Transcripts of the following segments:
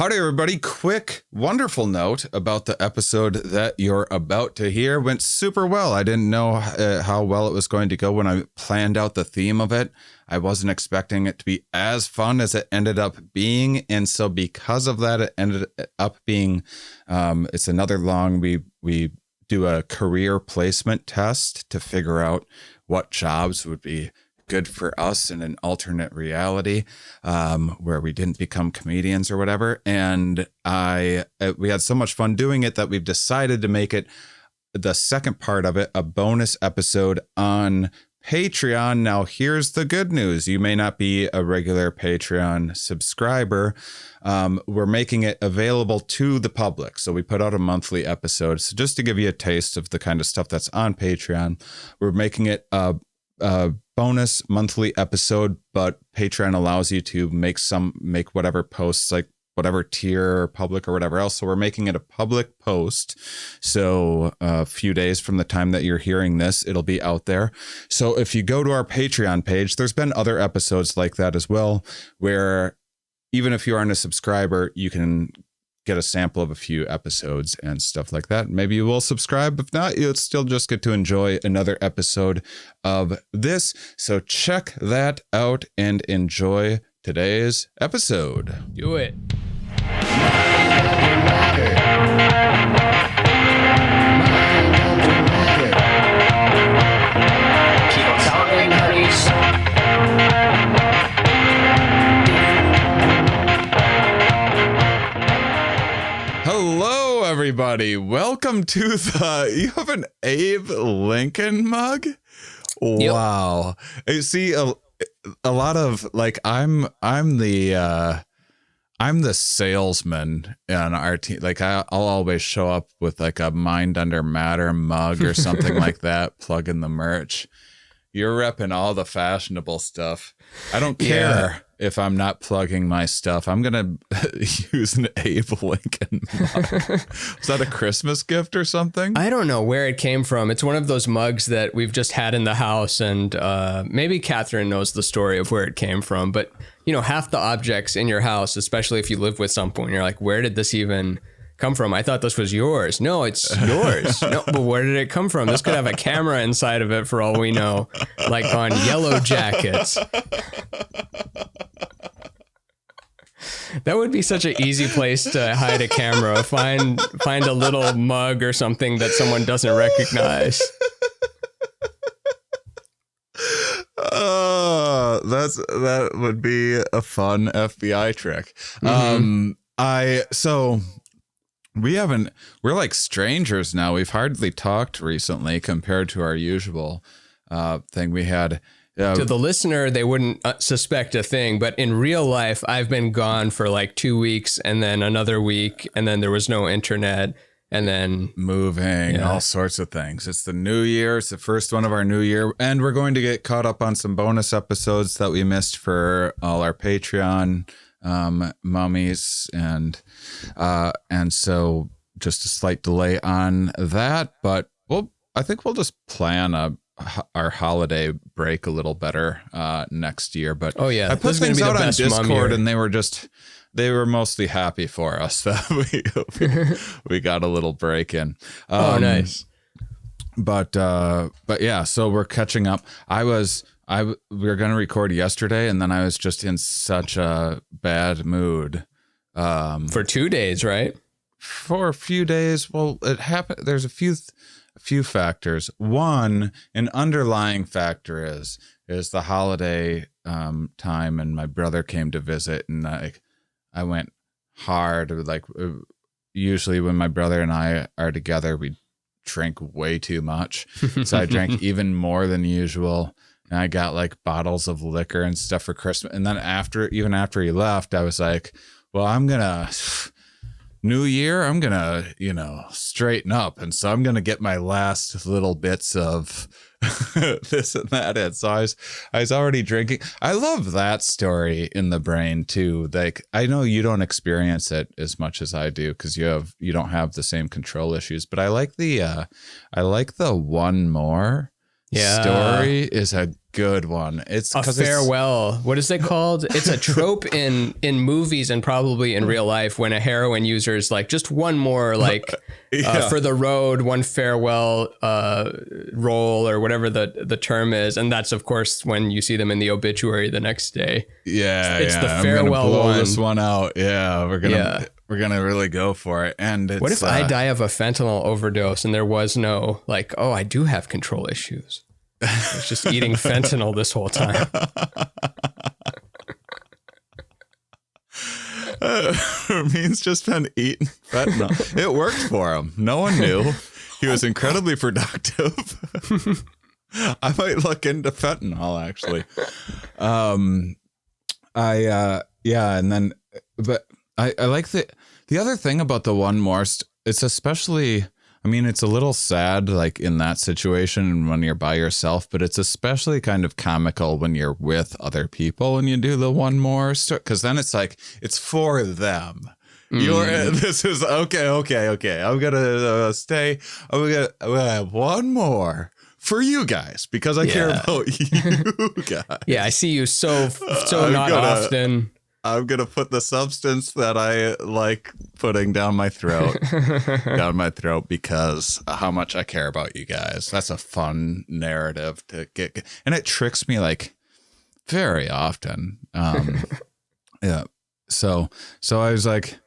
Howdy, everybody. Quick, wonderful note about the episode that you're about to hear. Went super well. I didn't know how well it was going to go when I planned out the theme of it. I wasn't expecting it to be as fun as it ended up being. And so because of that, it ended up being, it's another long, we do a career placement test to figure out what jobs would be good for us in an alternate reality where we didn't become comedians or whatever. And we had so much fun doing it that we've decided to make it the second part of it, a bonus episode on Patreon. Now, here's the good news. You may not be a regular Patreon subscriber. We're making it available to the public. So we put out a monthly episode. So just to give you a taste of the kind of stuff that's on Patreon, we're making it a bonus monthly episode, but Patreon allows you to make whatever posts, like whatever tier or public or whatever else. So we're making it a public post. So a few days from the time that you're hearing this, it'll be out there. So if you go to our Patreon page, there's been other episodes like that as well, where even if you aren't a subscriber, you can get a sample of a few episodes and stuff like that. Maybe you will subscribe. If not, you'll still just get to enjoy another episode of this. So check that out and enjoy today's episode. Do it. Keep on talking, honeys. Hello, everybody. Welcome to you have an Abe Lincoln mug? Yep. Wow. You see a lot of like, I'm the salesman on our team. Like I'll always show up with like a Mind Under Matter mug or something like that, plugging the merch. You're repping all the fashionable stuff. I don't care if I'm not plugging my stuff. I'm going to use an Abe Lincoln mug. Was that a Christmas gift or something? I don't know where it came from. It's one of those mugs that we've just had in the house, and maybe Catherine knows the story of where it came from. But, you know, half the objects in your house, especially if you live with someone, you're like, where did this even come from? I thought this was yours. No, it's yours. No, but where did it come from? This could have a camera inside of it for all we know, like on Yellow Jackets. That would be such an easy place to hide a camera. Find a little mug or something that someone doesn't recognize. That would be a fun FBI trick. Mm-hmm. We're like strangers now. We've hardly talked recently compared to our usual thing we had. To the listener, they wouldn't suspect a thing, but in real life, I've been gone for like 2 weeks and then another week, and then there was no internet, and then moving, all sorts of things. It's the new year. It's the first one of our new year, and we're going to get caught up on some bonus episodes that we missed for all our Patreon mummies, and so just a slight delay on that, but I think we'll just plan our holiday break a little better next year. But I put things out on Discord, and they were mostly happy for us that we got a little break in. Nice. But yeah, so we're catching up. We were going to record yesterday, and then I was just in such a bad mood. For 2 days, right? For a few days. Well, it happened. There's a few factors. One, an underlying factor is the holiday time, and my brother came to visit, and I went hard. Like usually when my brother and I are together, we drink way too much. So I drank even more than usual, and I got like bottles of liquor and stuff for Christmas. And then even after he left, I was like, well, New Year, I'm going to, straighten up. And so I'm going to get my last little bits of this and that in. So I was already drinking. I love that story in the brain too. Like, I know you don't experience it as much as I do because you don't have the same control issues, but I like the one more story is a good one. It's A 'cause farewell. What is it called? It's a trope in movies and probably in real life when a heroin user is like, just one more, like for the road, one farewell role or whatever the term is. And that's, of course, when you see them in the obituary the next day. Yeah, it's the I'm farewell gonna blow one. this one out. Yeah, we're gonna really go for it. And it's, what if I die of a fentanyl overdose and there was no like, oh, I do have control issues. I was just eating fentanyl this whole time. Ramin's just been eating fentanyl. It worked for him. No one knew. He was incredibly productive. I might look into fentanyl, actually. And then, but I like the other thing about the one more, it's especially, I mean, it's a little sad, like in that situation when you're by yourself, but it's especially kind of comical when you're with other people and you do the one more, because then it's like, it's for them. This is okay. I'm gonna stay. I'm gonna have one more for you guys because I care about you guys. Yeah, I see you so not often. I'm going to put the substance that I like putting down my throat, because how much I care about you guys. That's a fun narrative to get. And it tricks me like very often. Yeah. So I was like,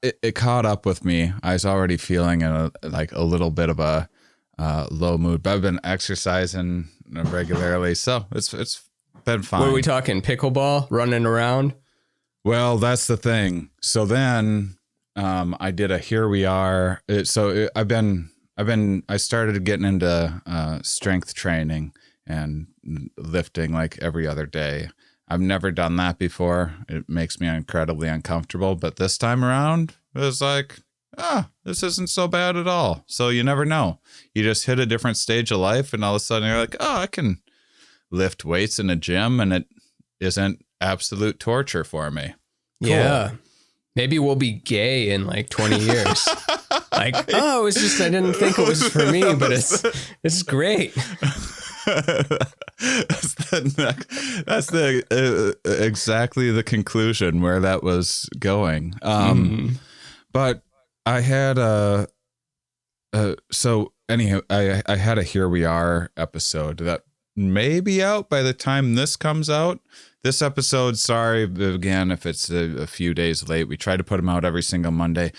it caught up with me. I was already feeling a little bit of a low mood, but I've been exercising regularly. So it's been fine. What are we talking? Pickleball, running around? Well, that's the thing. So then I did a Here We Are. I started getting into strength training and lifting like every other day. I've never done that before. It makes me incredibly uncomfortable. But this time around, it was like, this isn't so bad at all. So you never know. You just hit a different stage of life and all of a sudden you're like, I can lift weights in a gym and it isn't absolute torture for me. Cool. Yeah. Maybe we'll be gay in like 20 years. Like, it was just, I didn't think it was for me, but it's great. That's exactly the conclusion where that was going. But I had so anyhow, I had a Here We Are episode that may be out by the time this comes out. This episode, sorry again if it's a few days late. We try to put them out every single Monday.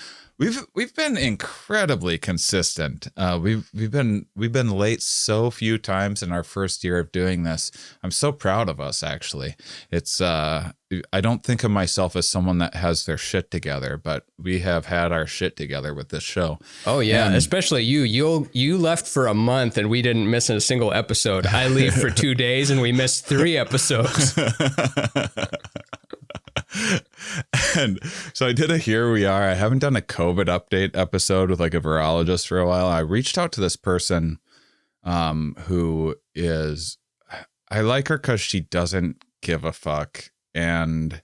We've been incredibly consistent. We've been late so few times in our first year of doing this. I'm so proud of us, actually. It's I don't think of myself as someone that has their shit together, but we have had our shit together with this show. Oh yeah, and especially you. You left for a month and we didn't miss a single episode. I leave for 2 days and we missed 3 episodes. And so I did a Here We Are. I haven't done a COVID update episode with like a virologist for a while. I reached out to this person who is, I like her because she doesn't give a fuck. And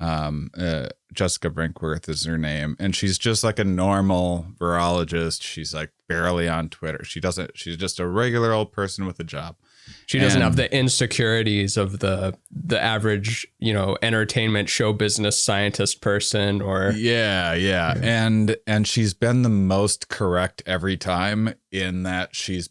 Jessica Brinkworth is her name. And she's just like a normal virologist. She's like barely on Twitter. She's just a regular old person with a job. She doesn't have the insecurities of the average, entertainment show business scientist person or. Yeah. And she's been the most correct every time in that she's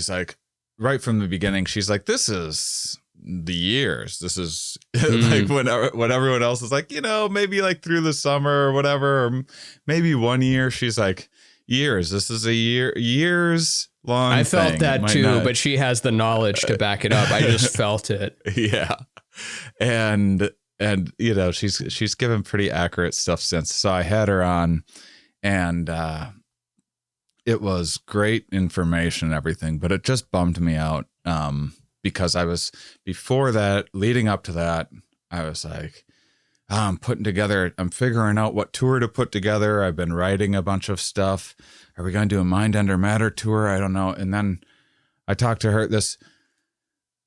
like right from the beginning. She's like, this is the years. This is like when everyone else is like, maybe like through the summer or whatever, or maybe 1 year. She's like, years. This is a years long. I felt thing. that too, but she has the knowledge to back it up. I just felt it. Yeah. And she's given pretty accurate stuff since. So I had her on and it was great information and everything, but it just bummed me out because I was before that, leading up to that, I was like, I'm figuring out what tour to put together. I've been writing a bunch of stuff. Are we going to do a Mind Under Matter tour? I don't know. And then I talked to her, this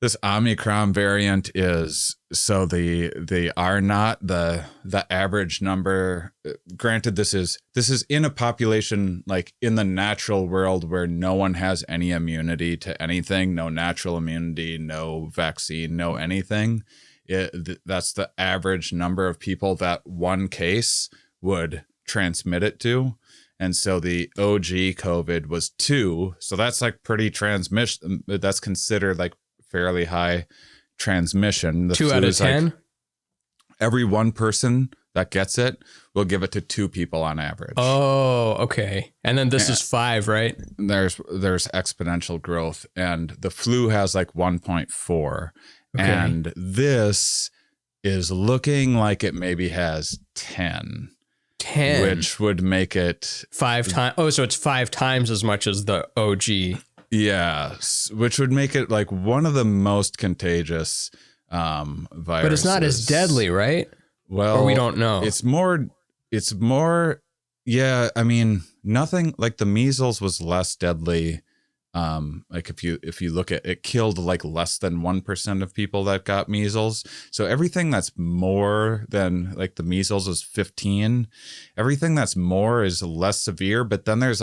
this Omicron variant is, so the R naught, the average number, granted this is in a population like in the natural world where no one has any immunity to anything, no natural immunity, no vaccine, no anything. That's the average number of people that one case would transmit it to. And so the OG COVID was 2. So that's like pretty transmission. That's considered like fairly high transmission. The 2 out of 10? Like every one person that gets it will give it to 2 people on average. Oh, okay. And then this is 5, right? There's exponential growth, and the flu has like 1.4. Okay. And this is looking like it maybe has 10. 10, which would make it 5 times. Oh, so it's 5 times as much as the OG. Yeah, which would make it like one of the most contagious viruses. But it's not as deadly, right? Well, or we don't know. It's more. Yeah, I mean, nothing like the measles was less deadly. Like if you look at it, killed like less than 1% of people that got measles. So everything that's more than like the measles was 15. Everything that's more is less severe. But then there's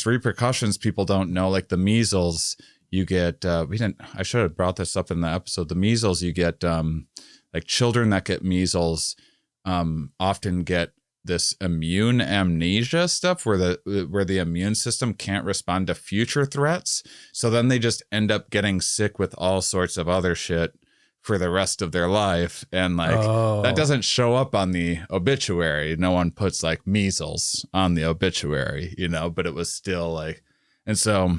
repercussions people don't know. Like the measles, you get I should have brought this up in the episode. The measles, you get like children that get measles often get this immune amnesia stuff where the immune system can't respond to future threats. So then they just end up getting sick with all sorts of other shit for the rest of their life. And like that doesn't show up on the obituary. No one puts like measles on the obituary, but it was still like, and so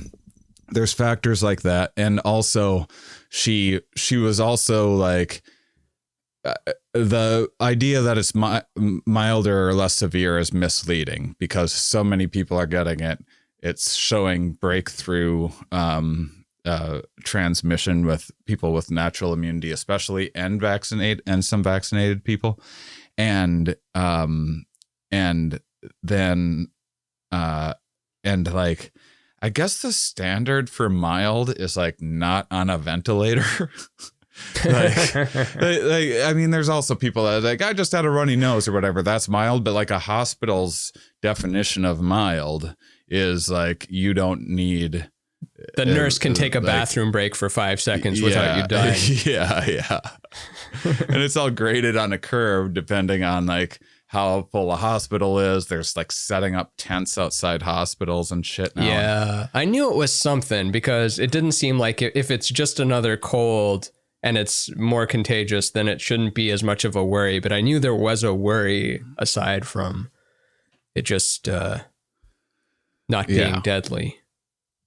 there's factors like that. And also she was also like, the idea that it's milder or less severe is misleading because so many people are getting it. It's showing breakthrough transmission with people with natural immunity, especially and some vaccinated people, and then like I guess the standard for mild is like not on a ventilator. like, I mean, there's also people that like, I just had a runny nose or whatever. That's mild. But like a hospital's definition of mild is like, you don't need. The nurse can take a bathroom break for 5 seconds without you dying. Yeah. And it's all graded on a curve depending on like how full a hospital is. There's like setting up tents outside hospitals and shit now. Yeah. I knew it was something because it didn't seem like if it's just another cold and it's more contagious, then it shouldn't be as much of a worry. But I knew there was a worry aside from it just not being deadly.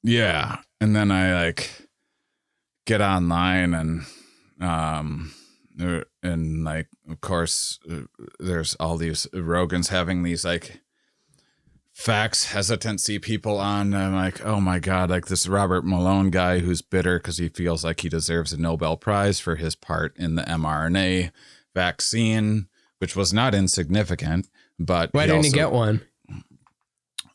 Yeah. And then I like get online and like, of course, there's all these Rogans having these like facts hesitancy people on. And I'm like, oh my God, like this Robert Malone guy who's bitter because he feels like he deserves a Nobel Prize for his part in the mRNA vaccine, which was not insignificant. But why didn't he get one?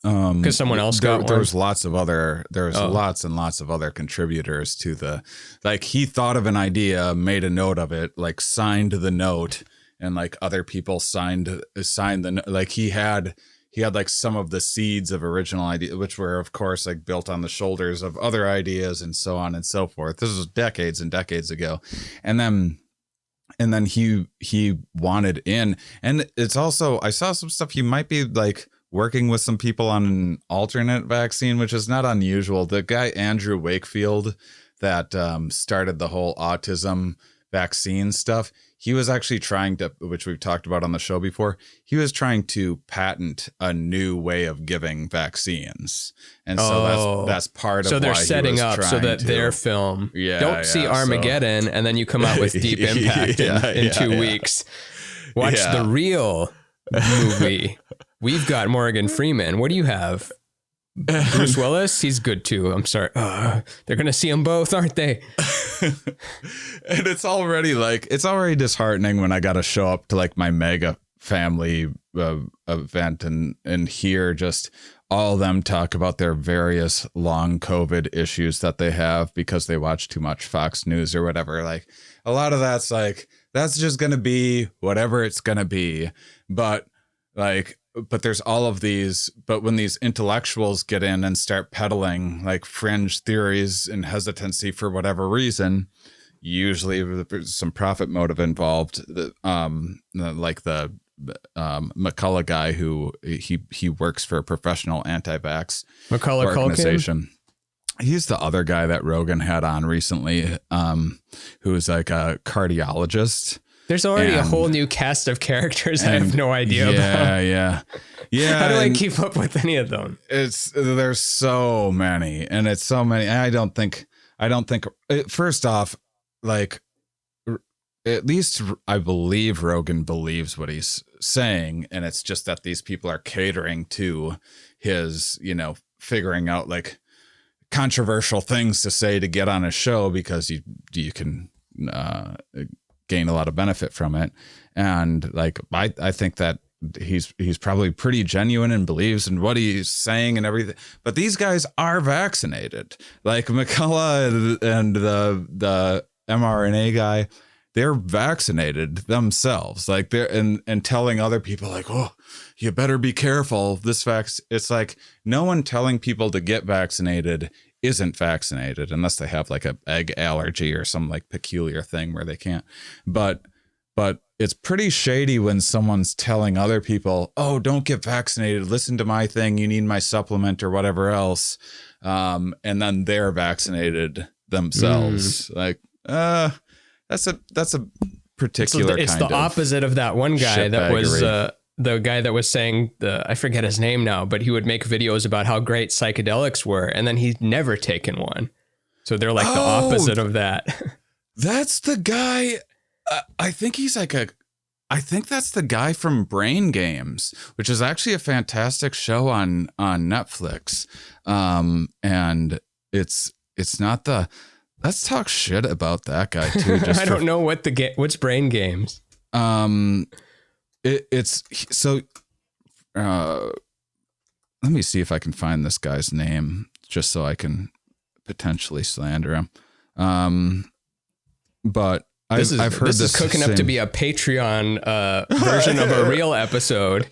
Because someone else got one. There was lots and lots of other contributors to the, like he thought of an idea, made a note of it, like signed the note, and like other people signed the, like he had like some of the seeds of original idea, which were of course like built on the shoulders of other ideas and so on and so forth. This was decades and decades ago. And then he wanted in, and it's also, I saw some stuff. He might be like working with some people on an alternate vaccine, which is not unusual. The guy, Andrew Wakefield, that started the whole autism vaccine stuff, he was actually trying to, which we've talked about on the show before, he was trying to patent a new way of giving vaccines. And so that's part of why they're setting up so that their film, don't see Armageddon, and then you come out with Deep Impact in 2 weeks. Watch the real movie. We've got Morgan Freeman. What do you have? Bruce Willis? He's good too. I'm sorry. They're going to see them both, aren't they? And it's already disheartening when I got to show up to like my mega family event and hear just all of them talk about their various long COVID issues that they have because they watch too much Fox News or whatever. Like a lot of that's like, that's just going to be whatever it's going to be. But there's all of these, but when these intellectuals get in and start peddling like fringe theories and hesitancy for whatever reason, usually there's some profit motive involved. Like the McCullough guy who he works for a professional anti-vax organization. Culkin? He's the other guy that Rogan had on recently, who's like a cardiologist. There's already a whole new cast of characters I have no idea about. Yeah. How do I keep up with any of them? There's so many, and it's so many. I don't think. First off, like, at least I believe Rogan believes what he's saying, and it's just that these people are catering to his, figuring out like controversial things to say to get on a show because you can gain a lot of benefit from it. And like I think that he's probably pretty genuine and believes in what he's saying and everything, but these guys are vaccinated. Like McCullough and the mRNA guy, they're vaccinated themselves. Like they're and telling other people like, oh, you better be careful, this it's like no one telling people to get vaccinated isn't vaccinated unless they have like a egg allergy or some like peculiar thing where they can't. But it's pretty shady when someone's telling other people, oh, don't get vaccinated, listen to my thing, you need my supplement or whatever else, and then they're vaccinated themselves. Like that's a particular it's kind the of opposite of that one guy that was the guy that was saying I forget his name now, but he would make videos about how great psychedelics were, and then he's never taken one. So they're like the opposite of that. That's the guy. I think that's the guy from Brain Games, which is actually a fantastic show on Netflix. And it's not let's talk shit about that guy too. I don't know what's Brain Games. It's so let me see if I can find this guy's name just so I can potentially slander him. But I've heard this is cooking up to be a Patreon version of a real episode.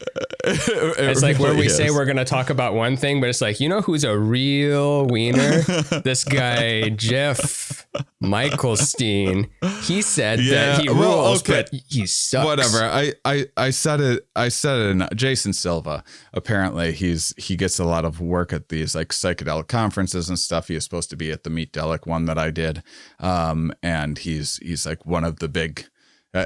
It's like where we say we're going to talk about one thing, but it's like, who's a real wiener? This guy, Jeff Michaelstein. He said that he rules, but he sucks. Whatever. I said it. Jason Silva. Apparently, he gets a lot of work at these like psychedelic conferences and stuff. He is supposed to be at the Meatdelic one that I did, and he's like one of the big.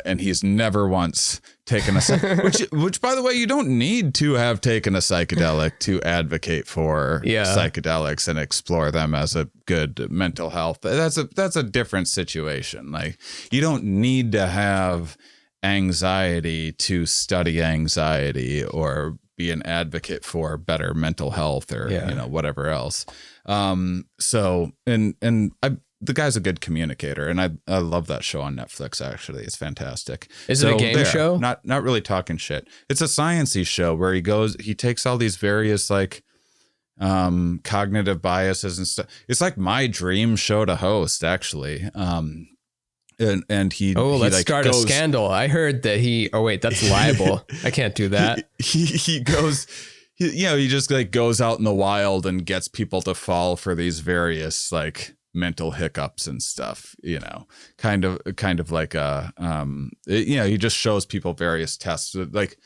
And he's never once taken which by the way, you don't need to have taken a psychedelic to advocate for psychedelics and explore them as a good mental health. That's a different situation. Like you don't need to have anxiety to study anxiety or be an advocate for better mental health or whatever else. The guy's a good communicator, and I love that show on Netflix. Actually, it's fantastic. Is it a game show? Not really talking shit. It's a sciencey show where he takes all these various like cognitive biases and stuff. It's like my dream show to host, actually. And he let's start a scandal. I heard that that's libel. I can't do that. He goes. He just like goes out in the wild and gets people to fall for these various like mental hiccups and stuff, kind of like he just shows people various tests like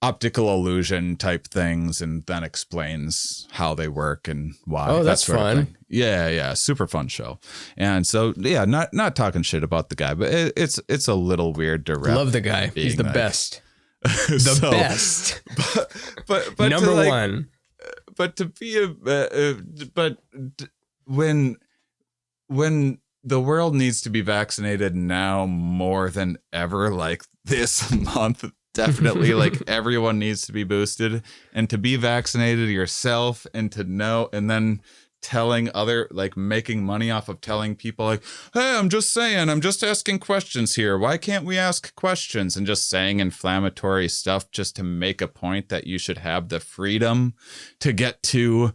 optical illusion type things and then explains how they work and why. Oh, that's fun. Yeah, super fun show. And so not talking shit about the guy, but it's a little weird to love the guy. He's the best. Best. But number one. But to be when the world needs to be vaccinated now more than ever, like this month, definitely like everyone needs to be boosted and to be vaccinated yourself and to know, and then telling other, like making money off of telling people like, hey, I'm just asking questions here. Why can't we ask questions? And just saying inflammatory stuff just to make a point that you should have the freedom to get to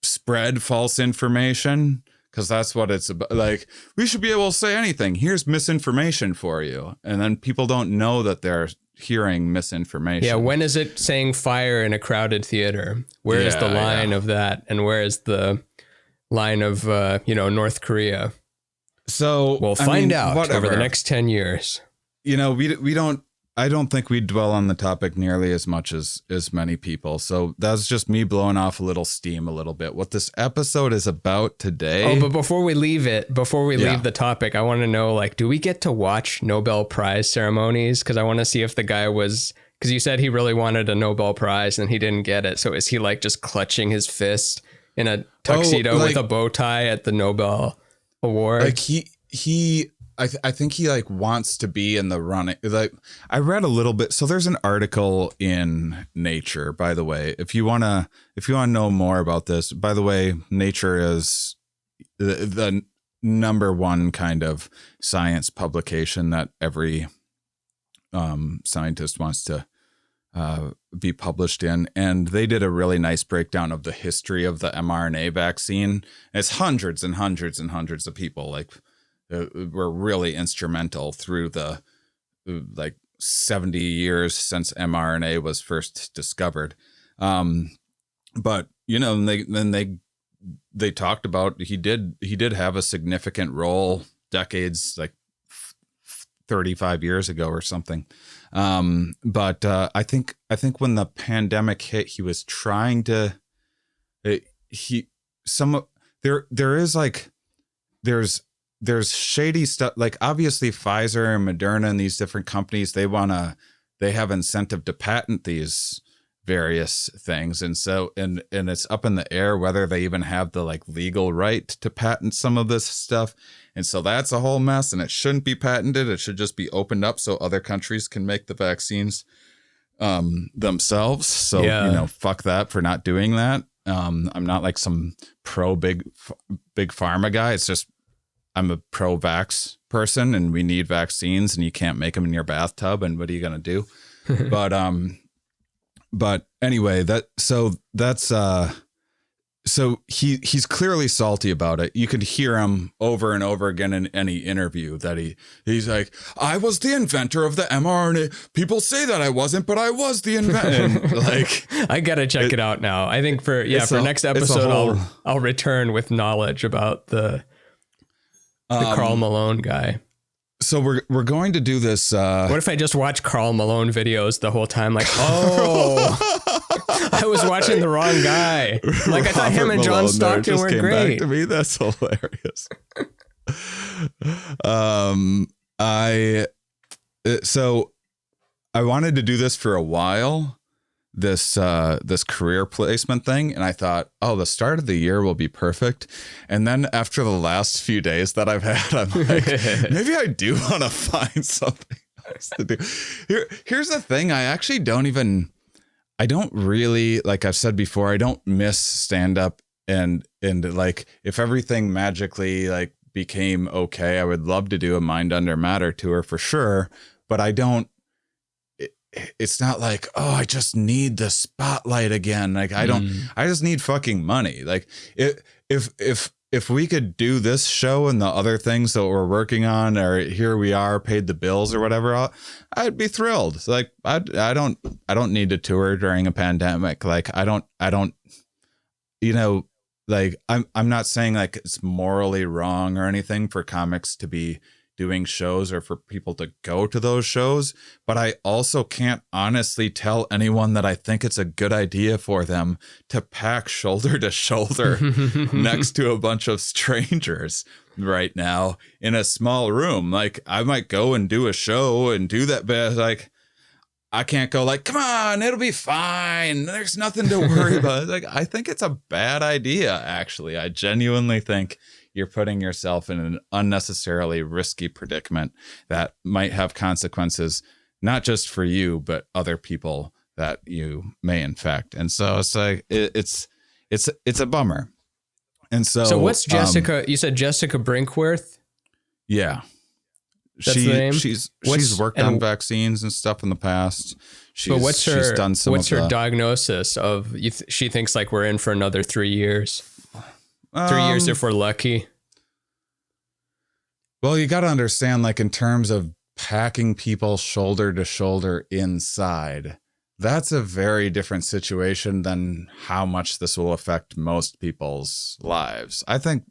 spread false information. Because that's what it's about. Like, we should be able to say anything. Here's misinformation for you. And then people don't know that they're hearing misinformation. Yeah, when is it saying fire in a crowded theater? Where is the line of that? And where is the line of, North Korea? So we'll find out over the next 10 years. I don't think we dwell on the topic nearly as much as many people. So that's just me blowing off a little steam a little bit. What this episode is about today. Oh, but before we leave the topic, I want to know, like, do we get to watch Nobel Prize ceremonies? Because I want to see if the guy was, because you said he really wanted a Nobel Prize and he didn't get it. So is he like just clutching his fist in a tuxedo with a bow tie at the Nobel Award? Like I think he like wants to be in the running. Like, I read a little bit. So there's an article in Nature, by the way. If you wanna know more about this, by the way, Nature is the number one kind of science publication that every scientist wants to be published in. And they did a really nice breakdown of the history of the mRNA vaccine. It's hundreds and hundreds and hundreds of people like were really instrumental through the like 70 years since mRNA was first discovered. But they talked about he did have a significant role decades, like 35 years ago or something. But I think when the pandemic hit, he was trying to there's shady stuff. Like, obviously Pfizer and Moderna and these different companies, they have incentive to patent these various things. And so, and it's up in the air whether they even have the like legal right to patent some of this stuff. And so that's a whole mess, and it shouldn't be patented. It should just be opened up so other countries can make the vaccines themselves. So, fuck that for not doing that. I'm not like some pro big pharma guy. It's just, I'm a pro-vax person, and we need vaccines, and you can't make them in your bathtub. And what are you going to do? But anyway, so he's clearly salty about it. You could hear him over and over again in any interview that he's like, I was the inventor of the mRNA. People say that I wasn't, but I was the inventor. Like, I got to check it out now. I think for next episode, I'll return with knowledge about the Karl Malone guy. So we're going to do this. What if I just watch Karl Malone videos the whole time? Like, I was watching the wrong guy. Like, I thought him and John Stockton were great. Back to me. That's hilarious. So I wanted to do this for a while. This career placement thing, and I thought, the start of the year will be perfect. And then after the last few days that I've had, I'm like, maybe I do want to find something else to do. Here's the thing: I don't really, like I've said before, I don't miss stand up, and like if everything magically like became okay, I would love to do a Mind Under Matter tour for sure, but I don't. It's not like, I just need the spotlight again. Like, I just need fucking money. Like, if we could do this show and the other things that we're working on, or here we are, paid the bills or whatever, I'd be thrilled. Like, I don't need to tour during a pandemic. Like, I don't, like, I'm not saying like it's morally wrong or anything for comics to be doing shows or for people to go to those shows, but I also can't honestly tell anyone that I think it's a good idea for them to pack shoulder to shoulder next to a bunch of strangers right now in a small room. Like, I might go and do a show and do that, but like, I can't go like, come on, it'll be fine. There's nothing to worry about. Like, I think it's a bad idea, actually. I genuinely think you're putting yourself in an unnecessarily risky predicament that might have consequences, not just for you, but other people that you may infect. And so it's like, it's a bummer. And So what's Jessica? You said Jessica Brinkworth? Yeah. That's the name? She's worked on vaccines and stuff in the past. What's her the diagnosis of, she thinks like we're in for another 3 years. 3 years if we're lucky. Well, you got to understand, like in terms of packing people shoulder to shoulder inside, that's a very different situation than how much this will affect most people's lives. I think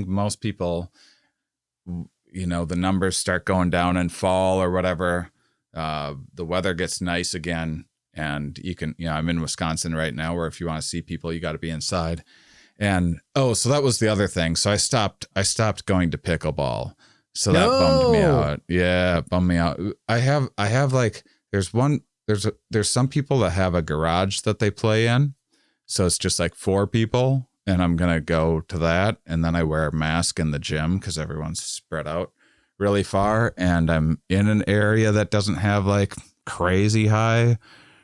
most people, you know, the numbers start going down in fall or whatever. The weather gets nice again, and you can, you know, I'm in Wisconsin right now, where if you want to see people, you got to be inside. And so that was the other thing. So I stopped going to pickleball. So that bummed me out. Yeah, it bummed me out. I have like, there's some people that have a garage that they play in. So it's just like 4 people, and I'm going to go to that. And then I wear a mask in the gym because everyone's spread out really far. And I'm in an area that doesn't have like crazy high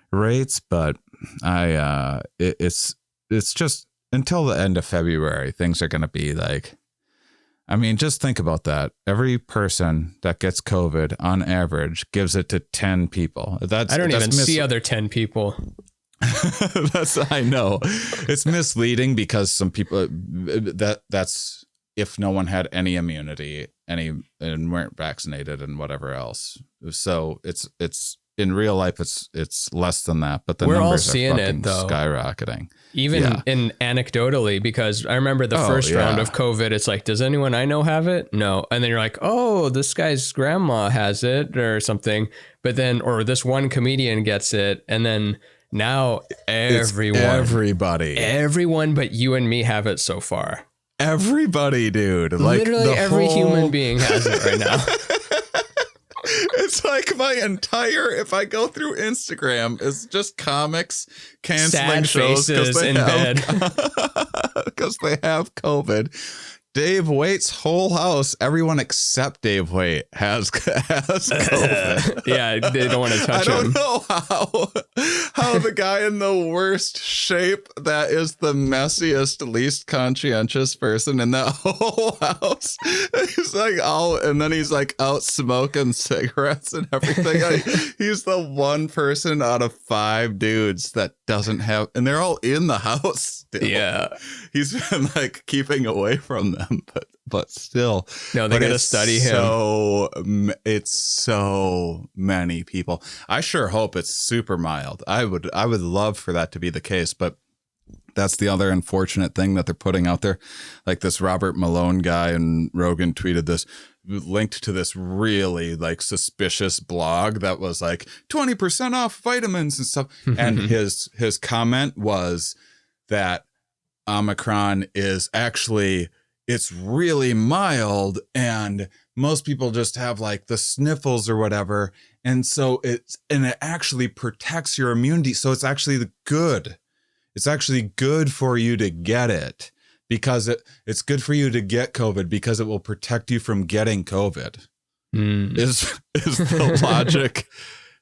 rates, but it's just until the end of February, things are going to be like, I mean, just think about that. Every person that gets COVID on average gives it to 10 people. I don't even see other 10 people. I know. It's misleading because some people that's if no one had any immunity, and weren't vaccinated and whatever else. So it's in real life, it's less than that, but the We're all numbers seeing are fucking it, though. skyrocketing. Even in anecdotally, because I remember the first round of COVID, it's like, does anyone I know have it? No. And then you're like, oh, this guy's grandma has it or something. But then, or this one comedian gets it. And then now everyone but you and me have it so far. Everybody, dude. Like literally every human being has it right now. It's like my entire, if I go through Instagram, it's just comics canceling sad shows faces in bed because they have COVID. Dave Waite's whole house, everyone except Dave Waite has COVID. Yeah, they don't want to touch him. I don't know how the guy in the worst shape, that is the messiest, least conscientious person in that whole house. He's like and then he's like out smoking cigarettes and everything. He's the one person out of 5 dudes that doesn't have, and they're all in the house still. Yeah. He's been like keeping away from them, but still. No, they got to study him. It's so many people. I sure hope it's super mild. I would love for that to be the case, but that's the other unfortunate thing that they're putting out there. Like this Robert Malone guy, and Rogan tweeted this, linked to this really like suspicious blog that was like 20% off vitamins and stuff. And his comment was that Omicron is actually, it's really mild, and most people just have like the sniffles or whatever. And so it actually protects your immunity. So it's actually good. It's actually good for you to get it, because it's good for you to get COVID because it will protect you from getting COVID. Is the logic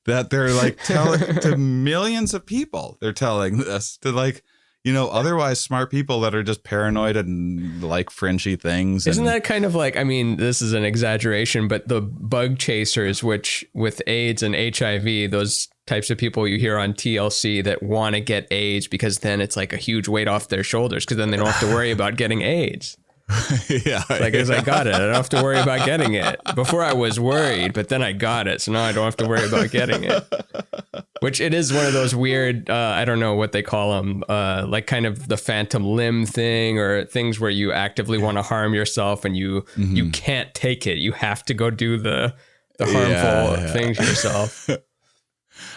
that they're like telling to millions of people. They're telling this to, like, you know, otherwise smart people that are just paranoid and like fringy things. Isn't that kind of like, I mean, this is an exaggeration, but the bug chasers, which with AIDS and HIV, those types of people you hear on TLC that want to get AIDS because then it's like a huge weight off their shoulders, because then they don't have to worry about getting AIDS. Yeah. Like, as I got it, I don't have to worry about getting it. Before I was worried, but then I got it. So now I don't have to worry about getting it. Which it is one of those weird, I don't know what they call them, like kind of the phantom limb thing, or things where you actively want to harm yourself and you can't take it. You have to go do the harmful thing to yourself.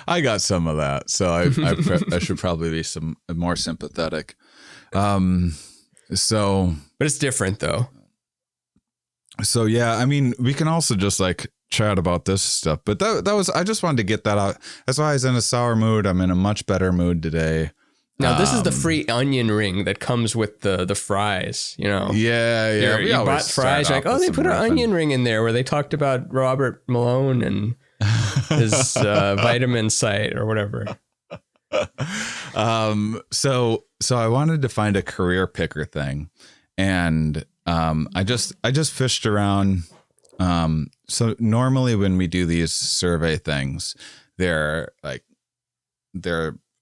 I got some of that, so I should probably be some more sympathetic. But it's different though. So yeah, I mean, we can also just like chat about this stuff, but that was, I just wanted to get that out. That's why I was in a sour mood. I'm in a much better mood today. Now this is the free onion ring that comes with the fries, you know? Yeah. You bought fries, you're like, oh, they put an onion ring in there where they talked about Robert Malone and his vitamin site or whatever. So I wanted to find a career picker thing. And I just fished around. So normally when we do these survey things, they're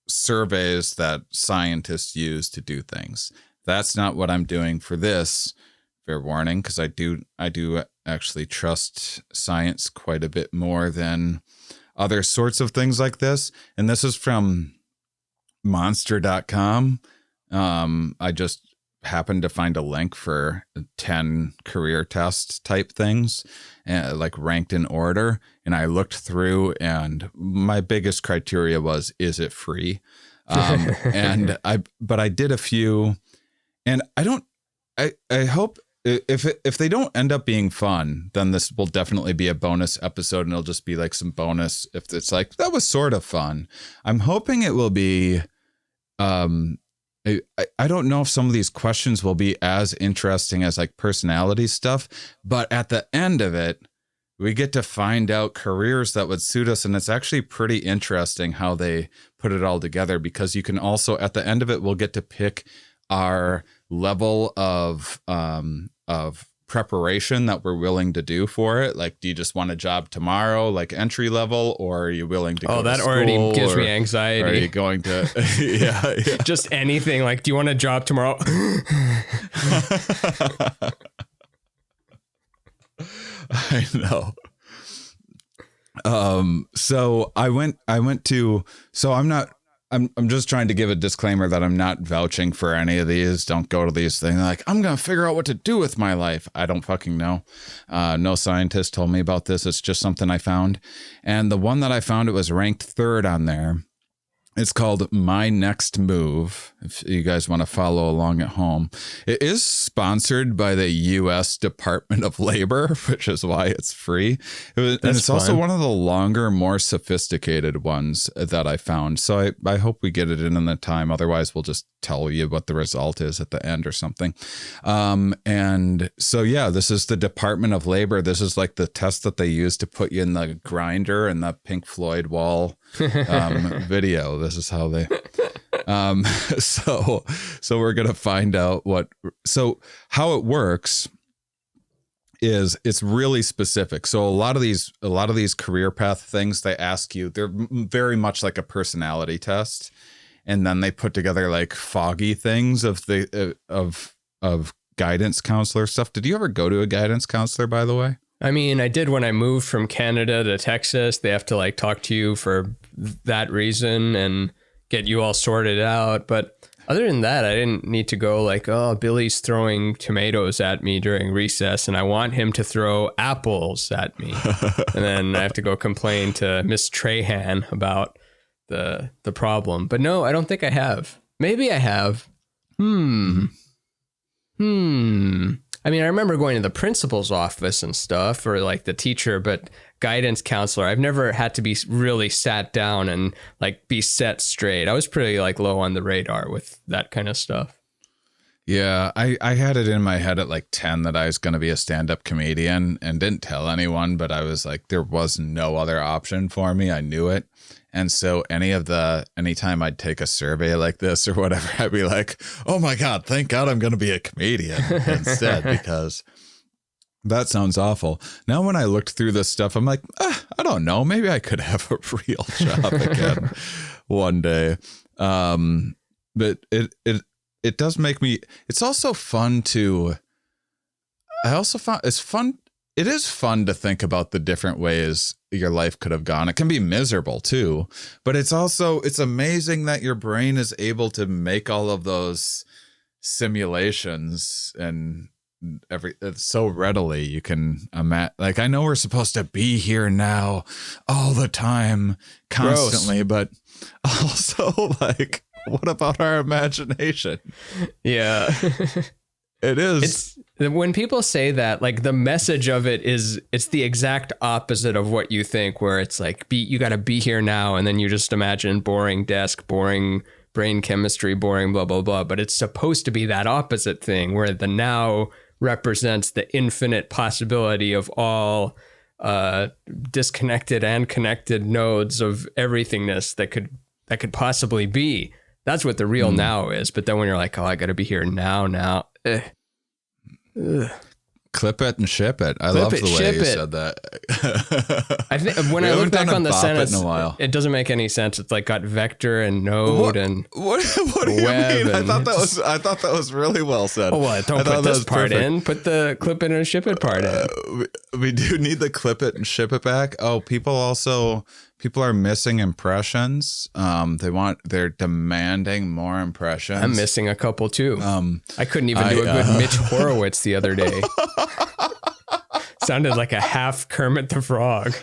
surveys that scientists use to do things. That's not what I'm doing for this. Fair warning, because I do actually trust science quite a bit more than other sorts of things like this. And this is from monster.com. I just happened to find a link for 10 career test type things, like ranked in order. And I looked through, and my biggest criteria was, is it free? But I did a few, and I hope if they don't end up being fun, then this will definitely be a bonus episode, and it'll just be like some bonus. If it's like, that was sort of fun, I'm hoping it will be, I don't know if some of these questions will be as interesting as like personality stuff, but at the end of it, we get to find out careers that would suit us. And it's actually pretty interesting how they put it all together, because you can also, at the end of it, we'll get to pick our level of preparation that we're willing to do for it. Like, do you just want a job tomorrow, like entry level, or are you willing to go that to school, already gives me anxiety. Are you going to yeah. Just anything, like, do you want a job tomorrow? I know. So I'm just trying to give a disclaimer that I'm not vouching for any of these. Don't go to these things like, I'm going to figure out what to do with my life. I don't fucking know. No scientist told me about this. It's just something I found. And the one that I found, it was ranked third on there. It's called My Next Move, if you guys want to follow along at home. It is sponsored by the U.S. Department of Labor, which is why it's free. And it's also one of the longer, more sophisticated ones that I found. So I hope we get it in the time. Otherwise, we'll just tell you what the result is at the end or something. And so, yeah, this is the Department of Labor. This is like the test that they use to put you in the grinder and the Pink Floyd wall video. This is how they so we're gonna find out how it works. Is it's really specific. So a lot of these career path things, they ask you, they're very much like a personality test, and then they put together like foggy things of guidance counselor stuff. Did you ever go to a guidance counselor, by the way? I mean, I did when I moved from Canada to Texas. They have to like talk to you for that reason and get you all sorted out. But other than that, I didn't need to go like, oh, Billy's throwing tomatoes at me during recess and I want him to throw apples at me. And then I have to go complain to Miss Trahan about the problem. But no, I don't think I have. Maybe I have. I mean, I remember going to the principal's office and stuff, or like the teacher, but guidance counselor, I've never had to be really sat down and like be set straight. I was pretty like low on the radar with that kind of stuff. Yeah, I had it in my head at like 10 that I was going to be a stand-up comedian, and didn't tell anyone, but I was like, there was no other option for me. I knew it. And so anytime I'd take a survey like this or whatever, I'd be like, oh my God, thank God I'm going to be a comedian instead, because that sounds awful. Now, when I looked through this stuff, I'm like, I don't know, maybe I could have a real job again one day. But it does make me, it's also fun to, I also found it's fun. It is fun to think about the different ways your life could have gone. It can be miserable too, but it's amazing that your brain is able to make all of those simulations and so readily. You can imagine, like, I know we're supposed to be here now all the time, constantly, but also like, what about our imagination? Yeah. It is. When people say that, like, the message of it is, it's the exact opposite of what you think, where it's like, you got to be here now. And then you just imagine boring desk, boring brain chemistry, boring, blah, blah, blah. But it's supposed to be that opposite thing where the now represents the infinite possibility of all disconnected and connected nodes of everythingness that could possibly be. That's what the real now is. But then when you're like, oh, I got to be here now. Clip it and ship it. I Clip love it, the way ship you it. said that. I think when We I look haven't back done a on the bop it sentence, in a while. it doesn't make any sense. It's like got vector and node and What do you web mean? I and thought that was really well said. oh well, don't I thought put that this was part perfect. in. Put the clip it and ship it part in. We do need the clip it and ship it back. Oh, people are missing impressions. They're demanding more impressions. I'm missing a couple too. I couldn't even do a good Mitch Horowitz the other day. Sounded like a half Kermit the Frog.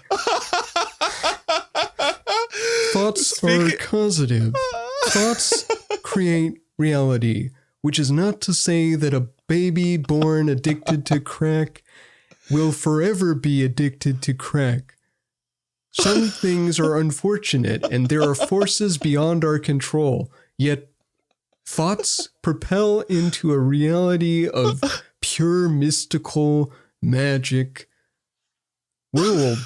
Thoughts are causative. Thoughts create reality, which is not to say that a baby born addicted to crack will forever be addicted to crack. Some things are unfortunate and there are forces beyond our control, yet thoughts propel into a reality of pure mystical magic world.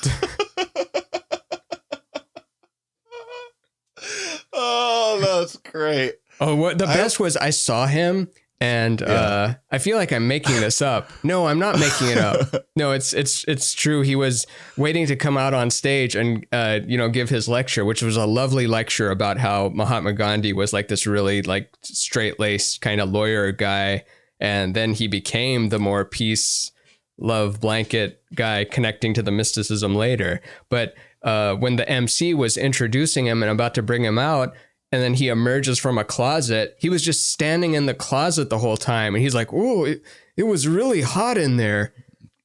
Oh, that's great. Oh, what the best was I saw him and I feel like I'm making this up. No, I'm not making it up. No, it's true. He was waiting to come out on stage and give his lecture, which was a lovely lecture about how Mahatma Gandhi was like this really like straight-laced kind of lawyer guy, and then he became the more peace love blanket guy connecting to the mysticism later. But when the MC was introducing him and about to bring him out, and then he emerges from a closet, he was just standing in the closet the whole time. And he's like, oh, it was really hot in there.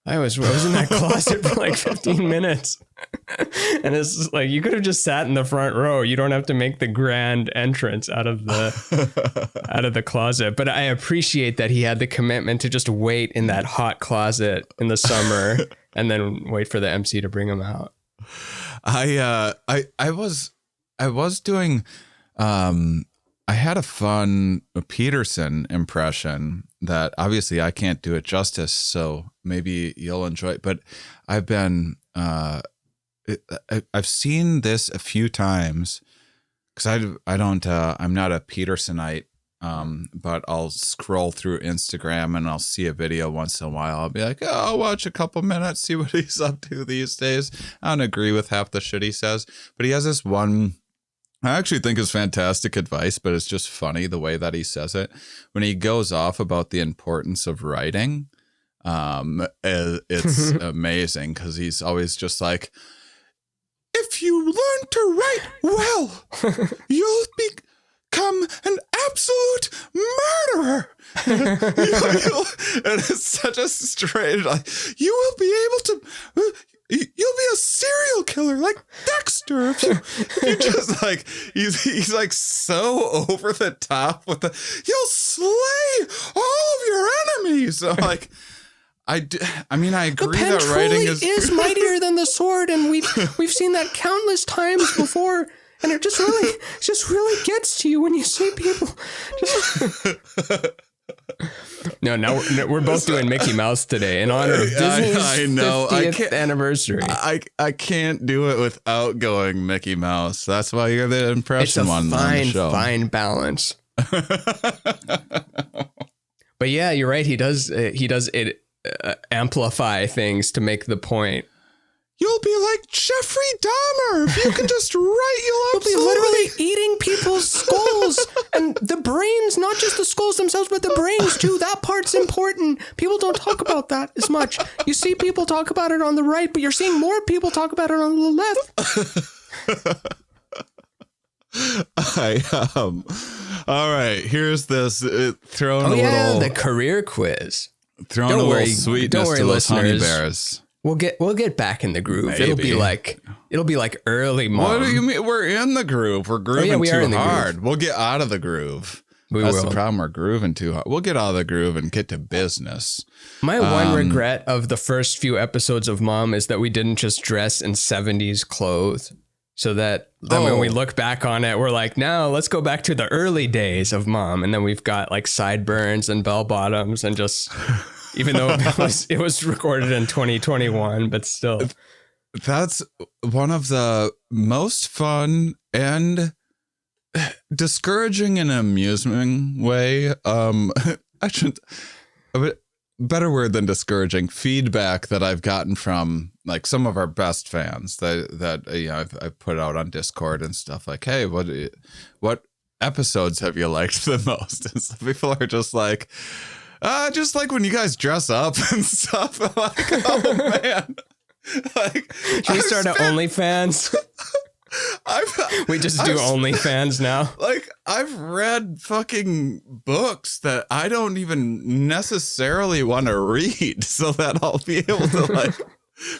I was in that closet for like 15 minutes. And it's just like, you could have just sat in the front row. You don't have to make the grand entrance out of the closet. But I appreciate that he had the commitment to just wait in that hot closet in the summer and then wait for the MC to bring him out. I was doing, I had a fun Peterson impression that obviously I can't do it justice, so maybe you'll enjoy it. But I've been, I've seen this a few times because I'm not a Petersonite, but I'll scroll through Instagram and I'll see a video once in a while. I'll be like, oh, I'll watch a couple minutes, see what he's up to these days. I don't agree with half the shit he says, but he has this one I actually think is fantastic advice, but it's just funny the way that he says it. When he goes off about the importance of writing, it's amazing because he's always just like, if you learn to write well, you'll become an absolute murderer. And it's such a strange, like, you will be able to... You'll be a serial killer like Dexter if you just like he's like so over the top with you'll slay all of your enemies. So like I mean I agree that writing is mightier than the sword, and we've seen that countless times before, and it just really gets to you when you see people. No, now we're both doing Mickey Mouse today in honor of Disney's 50th anniversary. I can't do it without going Mickey Mouse. That's why you're the impression one on the show. Fine balance. But yeah, you're right. He does it amplify things to make the point. You'll be like Jeffrey Dahmer. If you can just write, you'll be literally eating people's skulls and the brains, not just the skulls themselves, but the brains too. That part's important. People don't talk about that as much. You see people talk about it on the right, but you're seeing more people talk about it on the left. All right, here's this throwing a little the career quiz. Throwing a little sweetness to those honey bears. We'll get back in the groove. Maybe. It'll be like early Mom. What do you mean? We're in the groove. We're grooving too hard. We'll get out of the groove. That's the problem. We're grooving too hard. We'll get out of the groove and get to business. My one regret of the first few episodes of Mom is that we didn't just dress in 70s clothes. So that when we look back on it, we're like, now let's go back to the early days of Mom. And then we've got like sideburns and bell bottoms and just... Even though it was recorded in 2021, but still. That's one of the most fun and discouraging in an amusing way. better word than discouraging feedback that I've gotten from like some of our best fans that I've put out on Discord and stuff like, hey, what episodes have you liked the most? And so people are just like when you guys dress up and stuff. I'm like, oh man. Like, should we start an OnlyFans? We just do OnlyFans now. Like, I've read fucking books that I don't even necessarily want to read so that I'll be able to like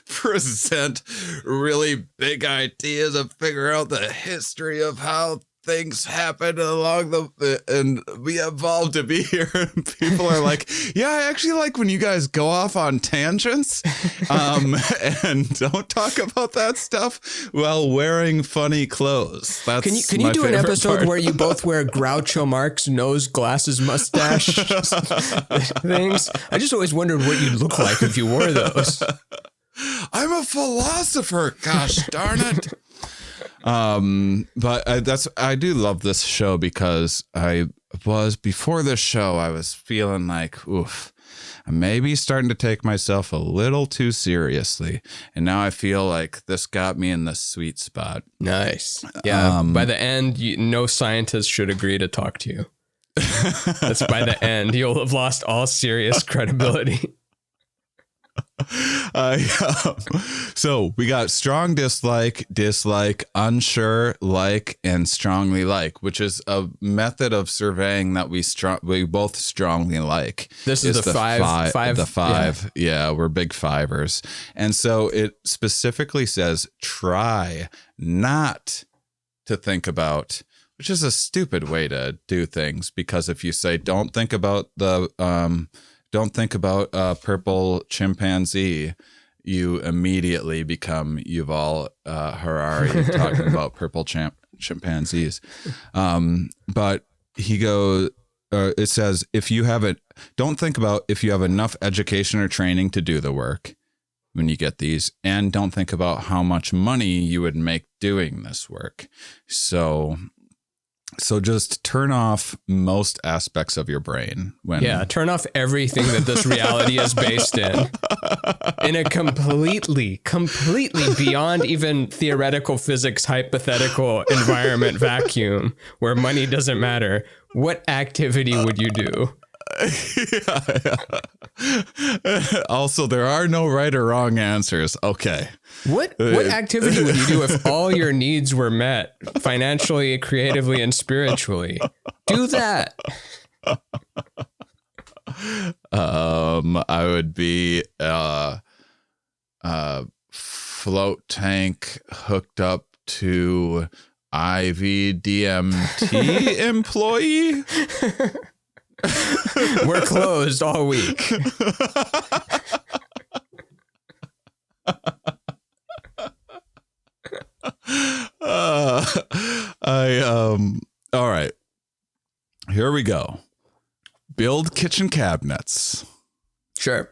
present really big ideas and figure out the history of how things happen along and we evolved to be here. And people are like, yeah, I actually like when you guys go off on tangents and don't talk about that stuff while wearing funny clothes. That's can you do an episode where you both wear Groucho Marx nose glasses mustache things? I just always wondered what you'd look like if you wore those. I'm a philosopher, gosh darn it. But I do love this show because before this show, I was feeling like, oof, I'm maybe starting to take myself a little too seriously. And now I feel like this got me in the sweet spot. Nice. Yeah. By the end, no scientist should agree to talk to you. That's by the end. You'll have lost all serious credibility. So we got strong dislike, unsure like, and strongly like, which is a method of surveying that we both strongly like. This is the five. Yeah, we're big fivers. And so it specifically says try not to think about, which is a stupid way to do things, because if you say don't think about a purple chimpanzee, you immediately become Yuval Harari talking about purple chimpanzees. But he goes, it says, don't think about if you have enough education or training to do the work when you get these, and don't think about how much money you would make doing this work. So just turn off most aspects of your brain turn off everything that this reality is based in a completely beyond even theoretical physics, hypothetical environment vacuum where money doesn't matter. What activity would you do? Yeah. Also, there are no right or wrong answers. Okay. What activity would you do if all your needs were met financially, creatively, and spiritually? Do that. I would be float tank hooked up to IVDMT employee. We're closed all week. All right, here we go. Build kitchen cabinets. Sure.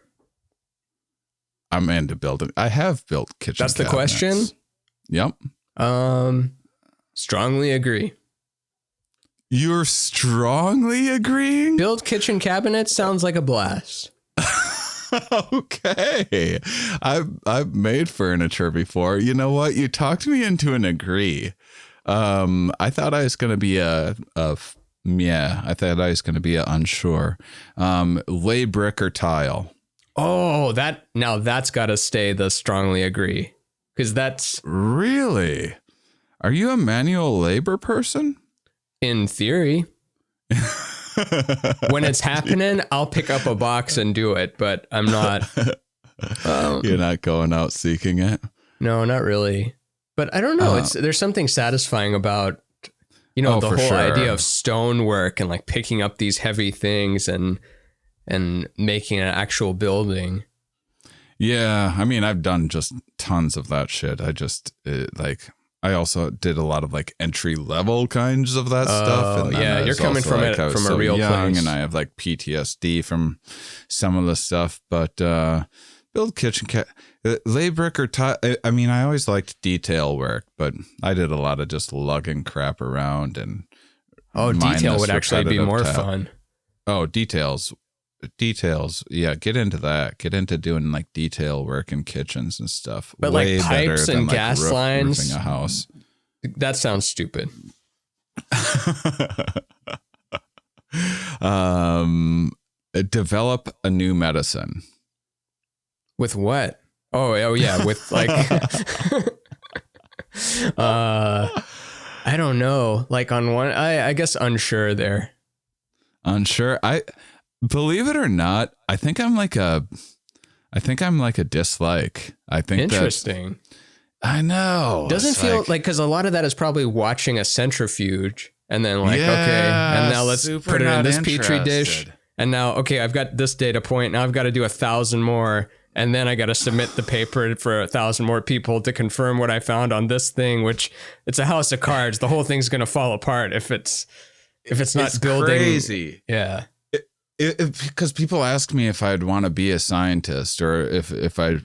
I'm into building. I have built kitchen cabinets. That's the question? Yep. Strongly agree. You're strongly agreeing? Build kitchen cabinets sounds like a blast. Okay. I've made furniture before. You know what? You talked me into an agree. I thought I was going to be unsure. Lay brick or tile. Oh, that's got to stay the strongly agree. Because that's... Really? Are you a manual labor person? In theory. When it's happening, I'll pick up a box and do it, but I'm not. You're not going out seeking it? No, not really. But I don't know. There's something satisfying about, the whole idea of stonework and like picking up these heavy things and making an actual building. Yeah. I mean, I've done just tons of that shit. I also did a lot of like entry level kinds of that stuff. And yeah, you're coming from like, from a real place. And I have like PTSD from some of the stuff. But build kitchen lay brick or tile. I mean, I always liked detail work, but I did a lot of just lugging crap around and. Oh, detail would actually be more fun. Oh, details details. Yeah, get into that. Get into doing like detail work in kitchens and stuff. But Way like better pipes than, and like, gas lines, roofing a house. That sounds stupid. Develop a new medicine. With what? Oh yeah, with like I don't know. Like on one, I guess unsure there. Unsure. I believe it or not, I think I'm like a dislike. I think interesting. I know. Doesn't feel like, because a lot of that is probably watching a centrifuge and then like, okay, and now let's put it in this petri dish. And now, okay, I've got this data point. Now I've got to do 1,000 more. And then I got to submit the paper for 1,000 more people to confirm what I found on this thing, which it's a house of cards. The whole thing's going to fall apart if it's not building. Crazy. Yeah. Because people ask me if I'd want to be a scientist, or if I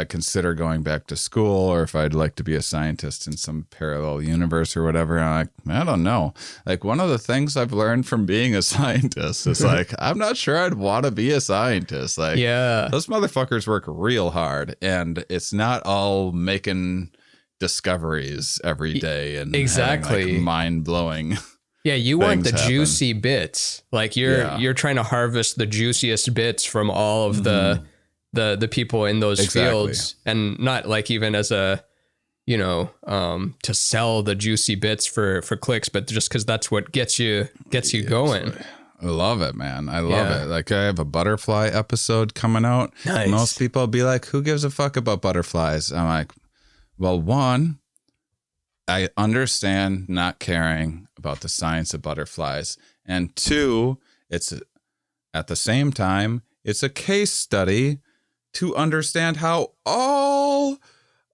consider going back to school, or if I'd like to be a scientist in some parallel universe or whatever. And I'm like, I don't know. Like, one of the things I've learned from being a scientist is like, I'm not sure I'd want to be a scientist. Like, yeah, those motherfuckers work real hard, and it's not all making discoveries every day and exactly like, mind blowing. Yeah, you want the juicy bits. Like you're trying to harvest the juiciest bits from all of the people in those fields, and not like even as a, to sell the juicy bits for clicks, but just because that's what gets you going. I love it, man. I love it. Like, I have a butterfly episode coming out. Nice. Most people be like, who gives a fuck about butterflies? I'm like, well, one, I understand not caring about the science of butterflies. And two, it's at the same time, it's a case study to understand how all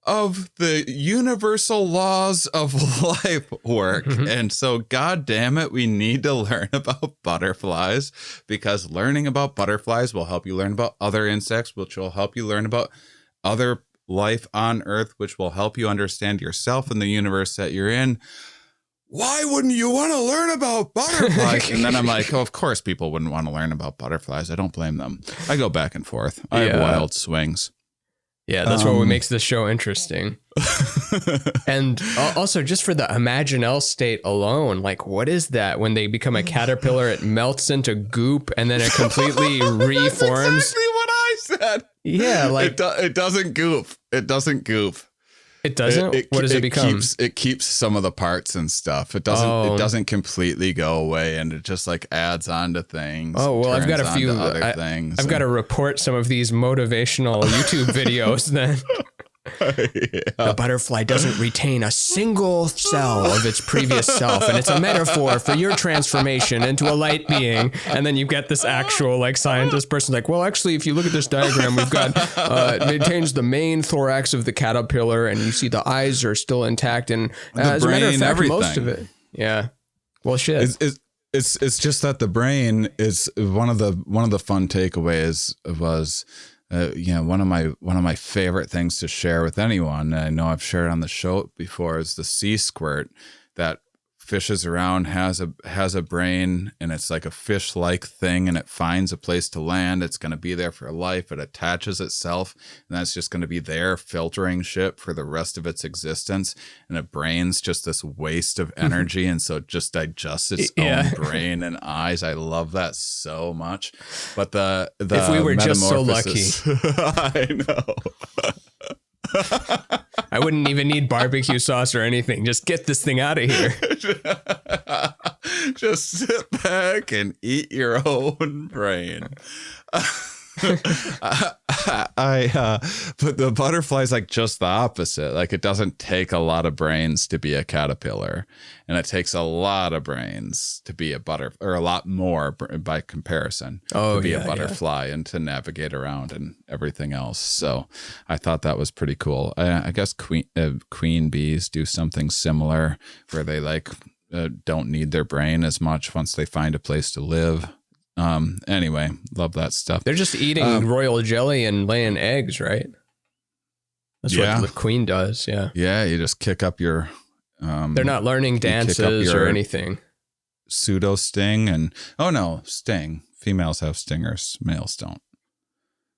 of the universal laws of life work. And so, God damn it, we need to learn about butterflies, because learning about butterflies will help you learn about other insects, which will help you learn about other life on Earth, which will help you understand yourself and the universe that you're in. Why wouldn't you want to learn about butterflies? And then I'm like, oh, of course people wouldn't want to learn about butterflies. I don't blame them. I go back and forth. I have wild swings. Yeah, that's what makes the show interesting. And also, just for the Imaginell state alone, like, what is that? When they become a caterpillar, it melts into goop and then it completely reforms. That's exactly what I said. Yeah, like it doesn't goop. It doesn't goop. It doesn't. What does it become? It keeps some of the parts and stuff. It doesn't. Oh. It doesn't completely go away, and it just like adds on to things. Oh well, I've got a turns few onto other things. I've got to report some of these motivational YouTube videos then. The butterfly doesn't retain a single cell of its previous self, and it's a metaphor for your transformation into a light being. And then you get this actual like scientist person like, well, actually, if you look at this diagram, we've got it maintains the main thorax of the caterpillar, and you see the eyes are still intact, and as a matter of fact, most of it. Yeah. Well, shit. It's just that the brain is one of the fun takeaways was. One of my favorite things to share with anyone, and I know I've shared on the show before, is the sea squirt that fishes around, has a brain, and it's like a fish-like thing, and it finds a place to land. It's going to be there for life. It attaches itself, and that's just going to be there filtering shit for the rest of its existence. And a brain's just this waste of energy, and so it just digests its own brain and eyes. I love that so much. But the if we were just so lucky. I know. I wouldn't even need barbecue sauce or anything. Just get this thing out of here. Just sit back and eat your own brain. But the butterfly's like just the opposite. Like, it doesn't take a lot of brains to be a caterpillar, and it takes a lot of brains to be a or a lot more by comparison to be a butterfly and to navigate around and everything else. So I thought that was pretty cool. I guess queen bees do something similar, where they like don't need their brain as much once they find a place to live. Anyway, love that stuff. They're just eating royal jelly and laying eggs, right? That's what the queen does. Yeah. Yeah. You just kick up your, they're not learning dances or anything. Pseudo sting and, sting Females have stingers. Males don't.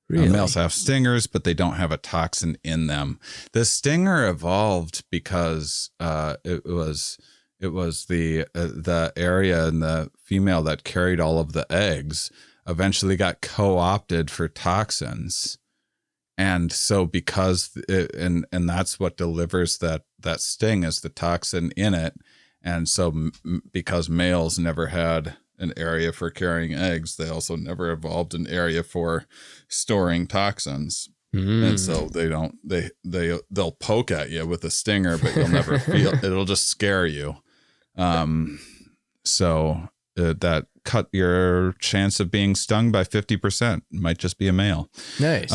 Really? Males have stingers, but they don't have a toxin in them. The stinger evolved because it was the area in the female that carried all of the eggs eventually got co-opted for toxins. And so because and that's what delivers that sting is the toxin in it. And so because males never had an area for carrying eggs, they also never evolved an area for storing toxins. And so they'll poke at you with a stinger, but you'll never feel it'll just scare you. So that cut your chance of being stung by 50%. Might just be a male. Nice.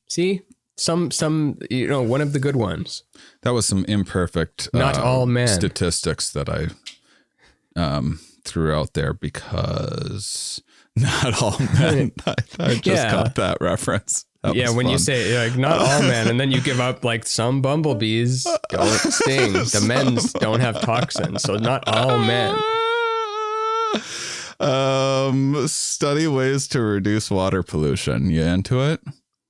See, some one of the good ones. That was some imperfect not all men statistics that I threw out there because not all men. I just caught that reference. That was when fun. you say like not all men, and then you give up like some bumblebees don't sting. The men's don't have toxins, so not all men. Study ways to reduce water pollution. You into it?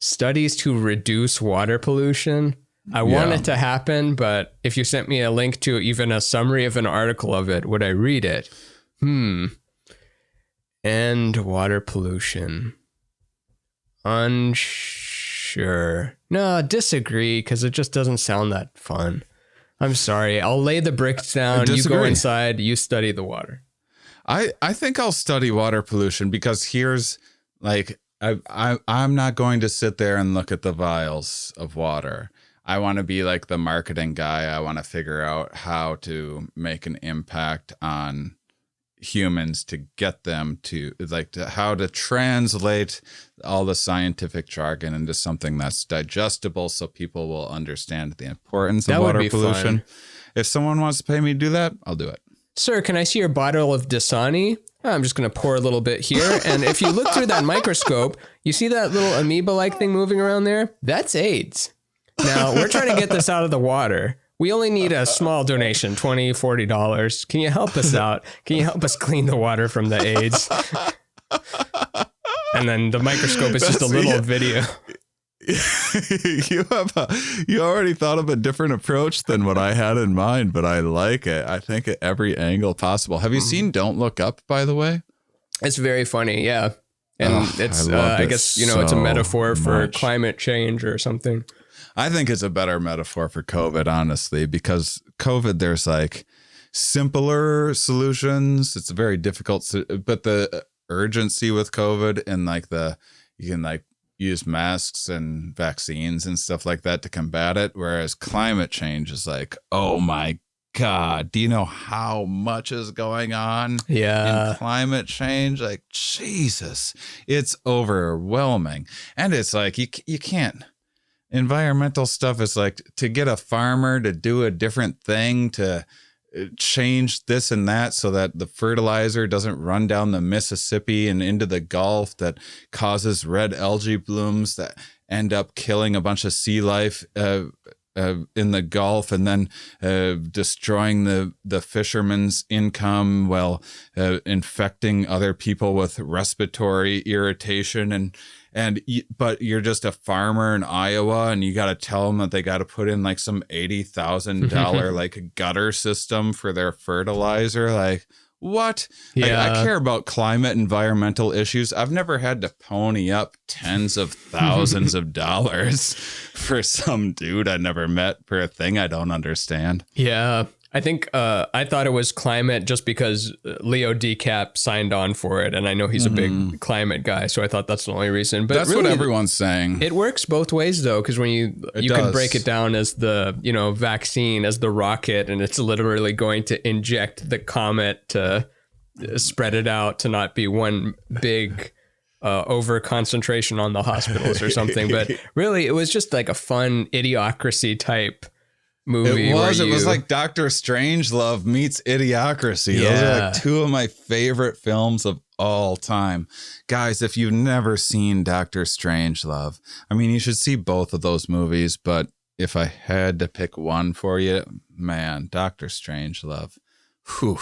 Studies to reduce water pollution. I want it to happen, but if you sent me a link to even a summary of an article of it, would I read it? End water pollution. Unsure. No, disagree, because it just doesn't sound that fun. I'm sorry. I'll lay the bricks down. You go inside. You study the water. I think I'll study water pollution because here's like I'm not going to sit there and look at the vials of water. I want to be like the marketing guy. I want to figure out how to make an impact on humans to get them to how to translate all the scientific jargon into something that's digestible so people will understand the importance of water pollution. Fun. If someone wants to pay me to do that, I'll do it. Sir, can I see your bottle of Dasani? I'm just going to pour a little bit here. And if you look through that microscope, you see that little amoeba-like thing moving around there? That's AIDS. Now, we're trying to get this out of the water. We only need a small donation, $20, $40. Can you help us out? Can you help us clean the water from the AIDS? And then the microscope is just a little video. You already thought of a different approach than what I had in mind, but I like it. I think at every angle possible. Have you seen Don't Look Up, by the way? It's very funny, yeah. And I guess, it's a metaphor for climate change or something. I think it's a better metaphor for COVID, honestly, because COVID, there's like simpler solutions. It's very difficult, but the urgency with COVID and you can use masks and vaccines and stuff like that to combat it. Whereas climate change is like, oh my God, do you know how much is going on in climate change? Like, Jesus, it's overwhelming. And it's like, you can't. Environmental stuff is like to get a farmer to do a different thing to change this and that so that the fertilizer doesn't run down the Mississippi and into the Gulf that causes red algae blooms that end up killing a bunch of sea life in the Gulf and then destroying the fishermen's income while infecting other people with respiratory irritation but you're just a farmer in Iowa and you got to tell them that they got to put in like some $80,000 like gutter system for their fertilizer. Like what? Yeah. I care about climate, environmental issues. I've never had to pony up tens of thousands of dollars for some dude I never met for a thing I don't understand. Yeah. I think I thought it was climate just because Leo DeCap signed on for it. And I know he's a big climate guy. So I thought that's the only reason. But that's really, what everyone's saying. It works both ways, though, because when you can break it down as the, vaccine, as the rocket, and it's literally going to inject the comet to spread it out to not be one big over concentration on the hospitals or something. But really, it was just like a fun idiocracy type movie. It was like Dr. Strangelove meets Idiocracy. Those are like two of my favorite films of all time. Guys, if you've never seen Dr. Strangelove, I mean, you should see both of those movies, but if I had to pick one for you, man, Dr. Strangelove. Whew.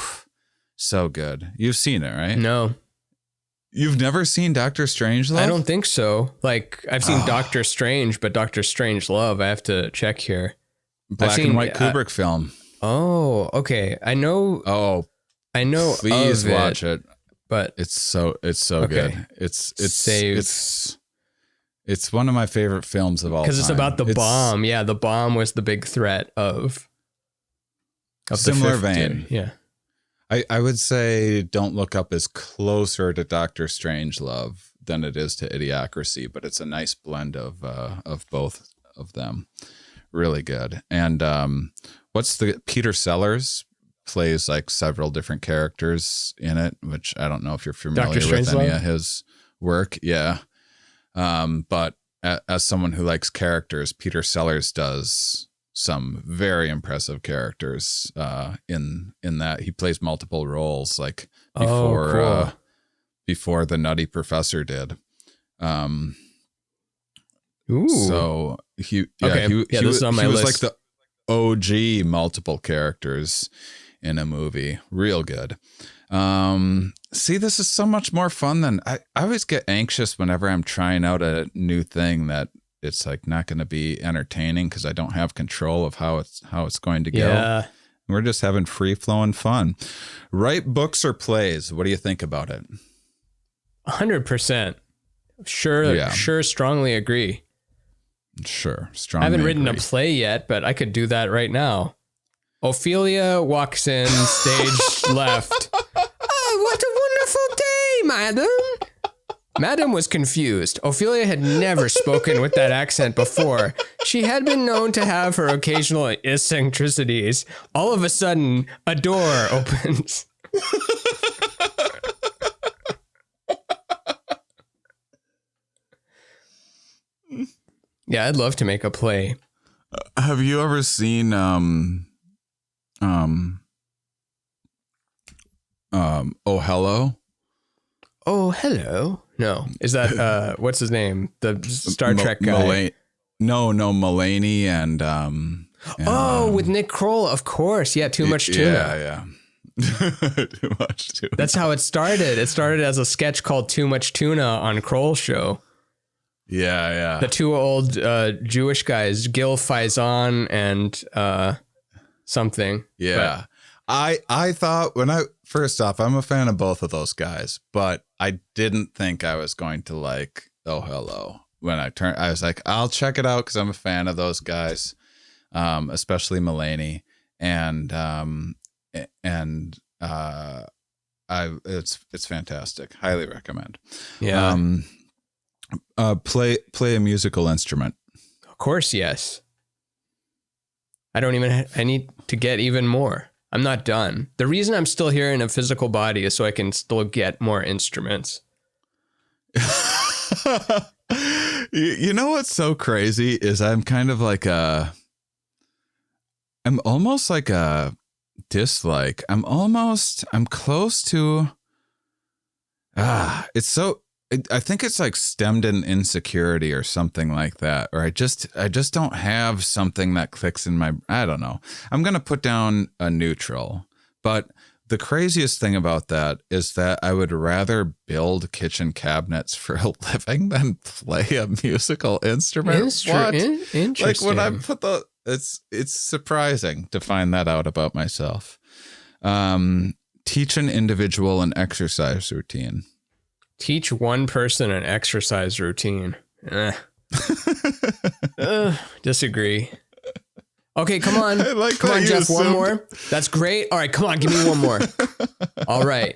So good. You've seen it, right? No. You've never seen Doctor Strangelove? I don't think so. Like, I've seen Doctor Strange, but Doctor Strangelove, I have to check here. Black and white Kubrick film. Oh, okay. I know. Please watch it. But it's so good. It's one of my favorite films of all time. Because it's about the bomb. Yeah, the bomb was the big threat of similar the 50s. vein. Yeah. I would say Don't Look Up is closer to Doctor Strangelove than it is to Idiocracy, but it's a nice blend of both of them. Really good. And Peter Sellers plays like several different characters in it, which I don't know if you're familiar with any of his work. Yeah. But as someone who likes characters, Peter Sellers does some very impressive characters in that. He plays multiple roles, like before the Nutty Professor did. So he was like the OG multiple characters in a movie. Real good. See, this is so much more fun than I always get anxious whenever I'm trying out a new thing that it's like not going to be entertaining because I don't have control of how it's going to go. Yeah. We're just having free flowing fun. Write books or plays. What do you think about it? 100%. Sure. Strongly agree. Sure. Strongly. I haven't written a play yet, but I could do that right now. Ophelia walks in, stage left. Oh, what a wonderful day, madam. Madam was confused. Ophelia had never spoken with that accent before. She had been known to have her occasional eccentricities. All of a sudden, a door opens. Yeah, I'd love to make a play. Have you ever seen Oh Hello? Oh, hello. No. Is that what's his name? The Star Trek guy. Mulaney and with Nick Kroll, of course. Yeah, Too Much Tuna. Yeah. Too much tuna. That's how it started. It started as a sketch called Too Much Tuna on Kroll's show. Yeah. The two old Jewish guys, Gil Faison and something. Yeah. But I thought first off, I'm a fan of both of those guys, but I didn't think I was going to like Oh Hello. When I was like, I'll check it out because I'm a fan of those guys, especially Mulaney, and it's fantastic. Highly recommend. Yeah. Play a musical instrument. Of course, yes. I need to get even more. I'm not done. The reason I'm still here in a physical body is so I can still get more instruments. You know what's so crazy is I'm kind of like I'm almost like a dislike. I'm close to, it's so, I think it's like stemmed in insecurity or something like that. Or I just don't have something that clicks in my, I don't know. I'm going to put down a neutral, but the craziest thing about that is that I would rather build kitchen cabinets for a living than play a musical instrument. Interesting. Like when I put it's surprising to find that out about myself. Teach an individual an exercise routine. Teach one person an exercise routine. Disagree. Okay, come on. Come on, Jeff, one more. That's great. All right, come on, give me one more. All right.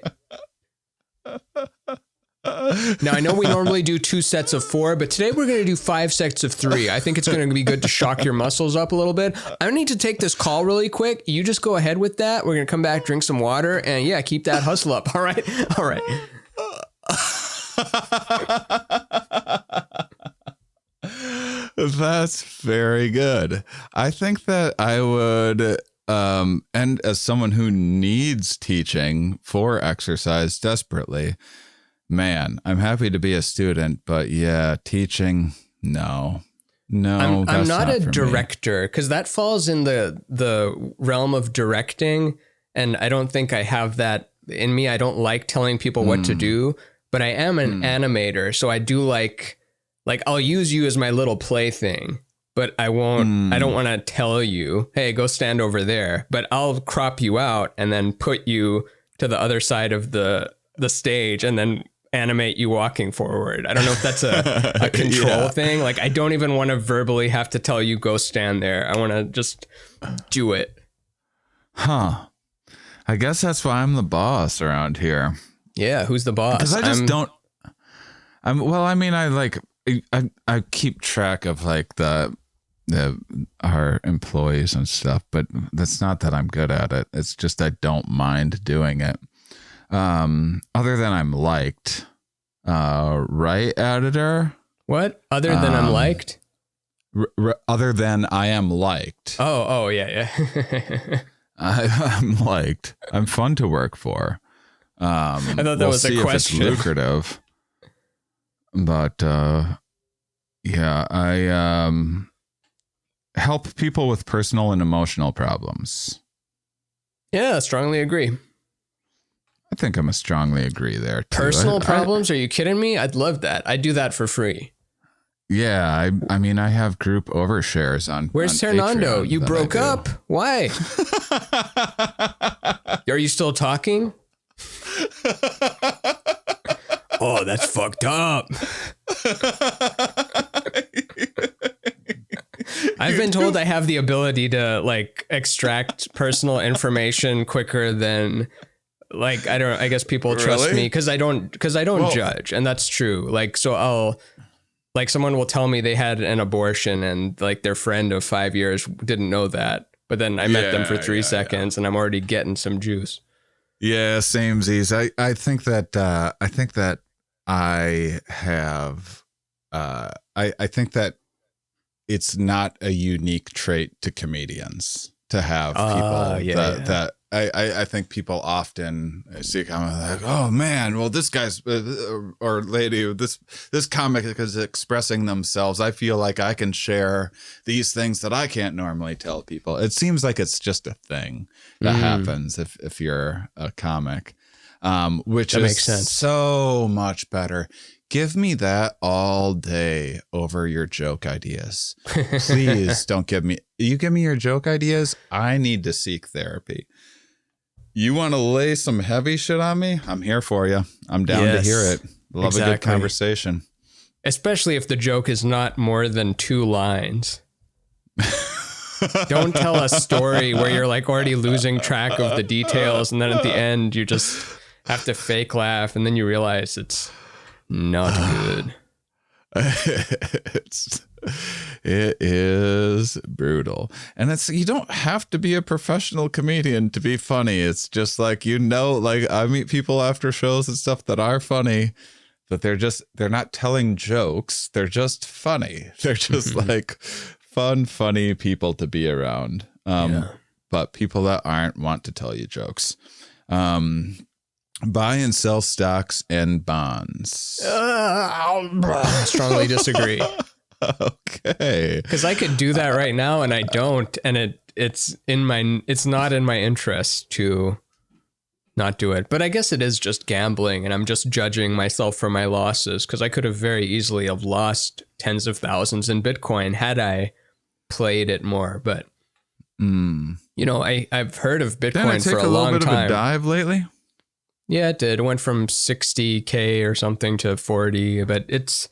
Now, I know we normally do 2 sets of 4, but today we're going to do 5 sets of 3. I think it's going to be good to shock your muscles up a little bit. I need to take this call really quick. You just go ahead with that. We're going to come back, drink some water, and yeah, keep that hustle up. All right? All right. That's very good. I think that I would, and as someone who needs teaching for exercise desperately, man, I'm happy to be a student, but yeah, teaching, no. I'm not a director because that falls in the realm of directing, and I don't think I have that in me. I don't like telling people what to do. but I am an animator. So I do like I'll use you as my little plaything, but I won't, I don't want to tell you, hey, go stand over there, but I'll crop you out and then put you to the other side of the stage and then animate you walking forward. I don't know if that's a control thing. Like, I don't even want to verbally have to tell you, go stand there. I want to just do it. Huh. I guess that's why I'm the boss around here. Yeah. Who's the boss? Because I just don't. I keep track of like our employees and stuff, but that's not that I'm good at it. It's just I don't mind doing it. Other than I'm liked, right, editor? What? Other than I'm liked? Other than I am liked. Oh, yeah. I'm liked. I'm fun to work for. I thought that was a question. If it's lucrative. But yeah, I help people with personal and emotional problems. Yeah, strongly agree. I think I'm a strongly agree there too. Personal problems? Are you kidding me? I'd love that. I do that for free. Yeah, I mean, I have group overshares on. Where's Fernando? You broke up? Why? Are you still talking? Oh, that's fucked up. I've been told I have the ability to like extract personal information quicker than like I guess people trust me because I don't judge, and that's true. Like, so I'll like someone will tell me they had an abortion and like their friend of 5 years didn't know that, but then I met them for 3 seconds and I'm already getting some juice. Yeah, samesies. I think that I have I think that it's not a unique trait to comedians to have people that I think people often see comment like, oh man, well this guy's or lady, this comic is expressing themselves. I feel like I can share these things that I can't normally tell people. It seems like it's just a thing that happens if you're a comic, which that is makes sense. So much better. Give me that all day over your joke ideas. Please don't give me your joke ideas. I need to seek therapy. You want to lay some heavy shit on me? I'm here for you. I'm down to hear it. Love a good conversation. Especially if the joke is not more than 2 lines. Don't tell a story where you're like already losing track of the details. And then at the end, you just have to fake laugh. And then you realize it's not good. It is brutal. And you don't have to be a professional comedian to be funny. It's just like, like I meet people after shows and stuff that are funny, but they're not telling jokes. They're just funny. They're just like funny people to be around. But people that aren't want to tell you jokes. Buy and sell stocks and bonds. Strongly disagree. Okay. Because I could do that right now and I don't, and it's not in my interest to not do it. But I guess it is just gambling, and I'm just judging myself for my losses, because I could have very easily have lost tens of thousands in Bitcoin had I played it more. But I've heard of Bitcoin for a long time. Didn't it take a little bit of a dive lately? Yeah, it did. It went from 60K or something to 40, but it's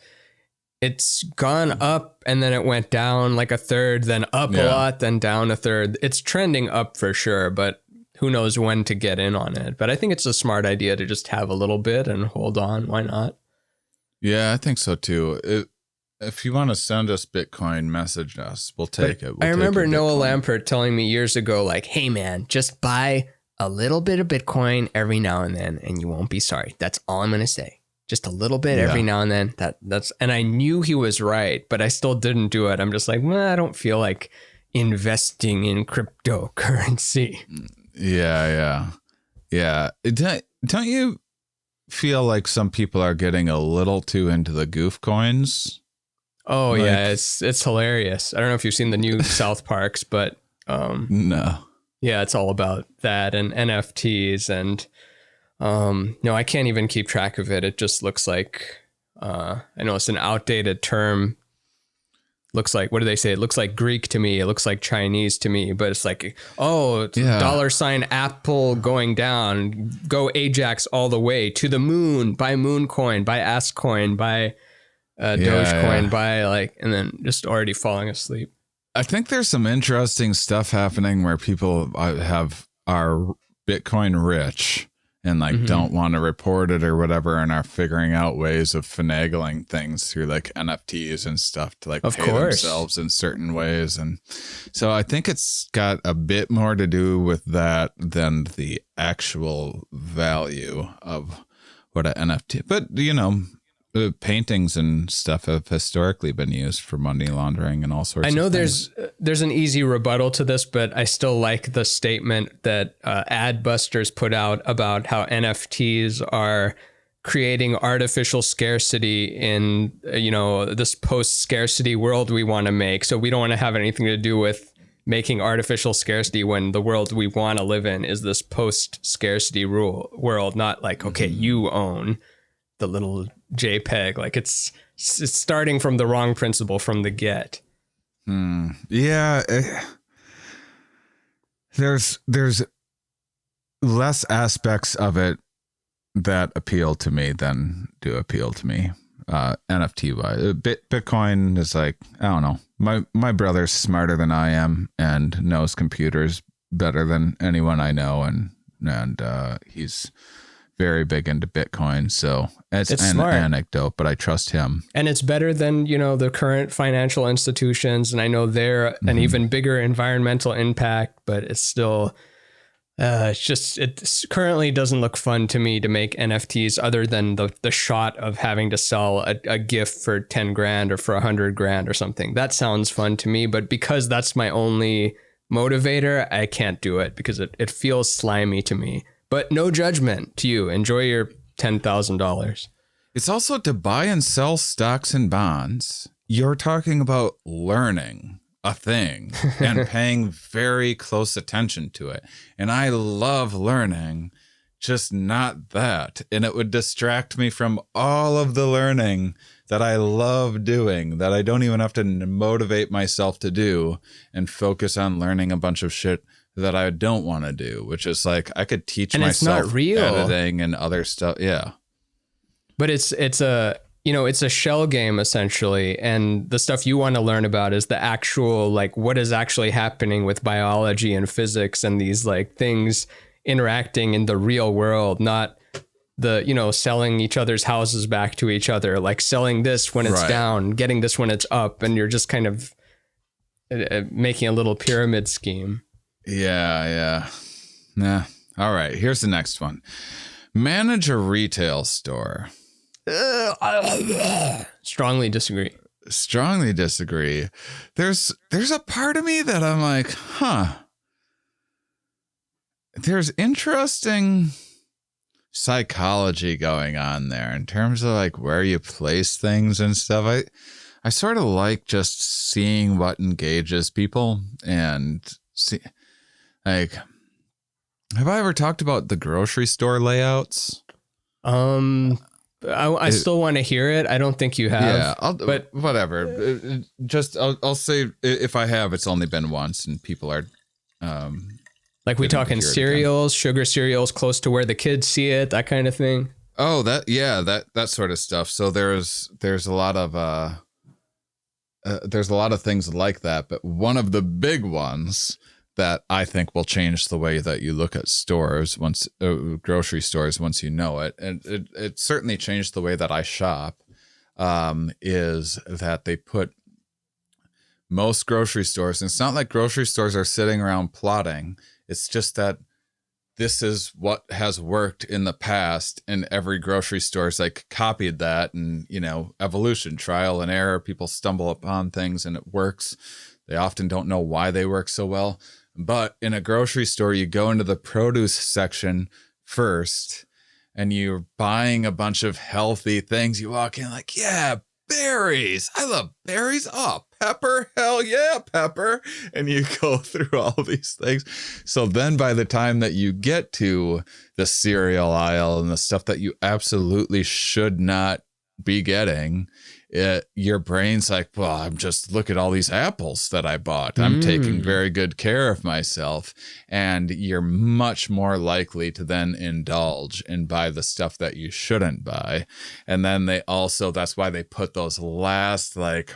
gone up and then it went down like a third, then up a lot, then down a third. It's trending up for sure, but who knows when to get in on it. But I think it's a smart idea to just have a little bit and hold on. Why not? Yeah, I think so too. If you want to send us Bitcoin, message us. We'll take it. I remember Noah Lampert telling me years ago, like, hey man, just buy a little bit of Bitcoin every now and then and you won't be sorry. That's all I'm going to say. Just a little bit every now and then. And I knew he was right, but I still didn't do it. I'm just like, well, I don't feel like investing in cryptocurrency. Yeah. Don't you feel like some people are getting a little too into the goof coins? Oh yeah, it's hilarious. I don't know if you've seen the new South Parks, but no. Yeah, it's all about that and NFTs and No, I can't even keep track of it. It just looks like, I know it's an outdated term. Looks like, what do they say? It looks like Greek to me. It looks like Chinese to me, but it's like, oh, $ Apple going down, go Ajax all the way to the moon, buy moon coin, buy ass coin, buy Dogecoin, buy like, and then just already falling asleep. I think there's some interesting stuff happening where people are Bitcoin rich and like don't want to report it or whatever, and are figuring out ways of finagling things through like NFTs and stuff to like pay themselves in certain ways. And so I think it's got a bit more to do with that than the actual value of what an NFT. But you know, paintings and stuff have historically been used for money laundering and all sorts of things. I know there's an easy rebuttal to this, but I still like the statement that Adbusters put out about how NFTs are creating artificial scarcity in, this post-scarcity world we want to make. So we don't want to have anything to do with making artificial scarcity when the world we want to live in is this post-scarcity world, not like, okay, you own the little JPEG. Like it's starting from the wrong principle from the get. Yeah. There's less aspects of it that appeal to me than do appeal to me. NFT wise, Bitcoin is like, I don't know. My brother's smarter than I am and knows computers better than anyone I know. And he's very big into Bitcoin, so it's an smart anecdote, but I trust him. And it's better than, the current financial institutions. And I know they're an even bigger environmental impact, but it's still, it currently doesn't look fun to me to make NFTs other than the shot of having to sell a gift for 10 grand or for 100 grand or something. That sounds fun to me, but because that's my only motivator, I can't do it because it feels slimy to me. But no judgment to you. Enjoy your $10,000. It's also to buy and sell stocks and bonds. You're talking about learning a thing and paying very close attention to it. And I love learning, just not that. And it would distract me from all of the learning that I love doing, that I don't even have to motivate myself to do, and focus on learning a bunch of shit that I don't want to do, which is like I could teach myself it's not real. Editing and other stuff. Yeah. But it's a shell game essentially. And the stuff you want to learn about is the actual, like what is actually happening with biology and physics and these like things interacting in the real world, not the, selling each other's houses back to each other, like selling this when it's down, getting this when it's up. And you're just kind of making a little pyramid scheme. Yeah. Nah. All right. Here's the next one. Manage a retail store. Strongly disagree. There's a part of me that I'm like, there's interesting psychology going on there in terms of like where you place things and stuff. I sort of like just seeing what engages people and see. Like, have I ever talked about the grocery store layouts? I still want to hear it. I don't think you have. Yeah, but whatever. I'll say if I have, it's only been once, and people are like we talking cereals, sugar cereals, close to where the kids see it, that kind of thing. Oh, that sort of stuff. So there's a lot of things like that, but one of the big ones that I think will change the way that you look at stores once grocery stores once you know it, and it certainly changed the way that I shop. Is that they put most grocery stores, and it's not like grocery stores are sitting around plotting. It's just that this is what has worked in the past, and every grocery store's like copied that, and evolution, trial and error. People stumble upon things and it works. They often don't know why they work so well. But in a grocery store, you go into the produce section first and you're buying a bunch of healthy things. You walk in like, yeah, berries. I love berries. Oh, pepper. Hell yeah, pepper. And you go through all these things. So then by the time that you get to the cereal aisle and the stuff that you absolutely should not be getting, your brain's like, well, I'm just look at all these apples that I bought. I'm taking very good care of myself. And you're much more likely to then indulge and buy the stuff that you shouldn't buy. And then they also, that's why they put those last, like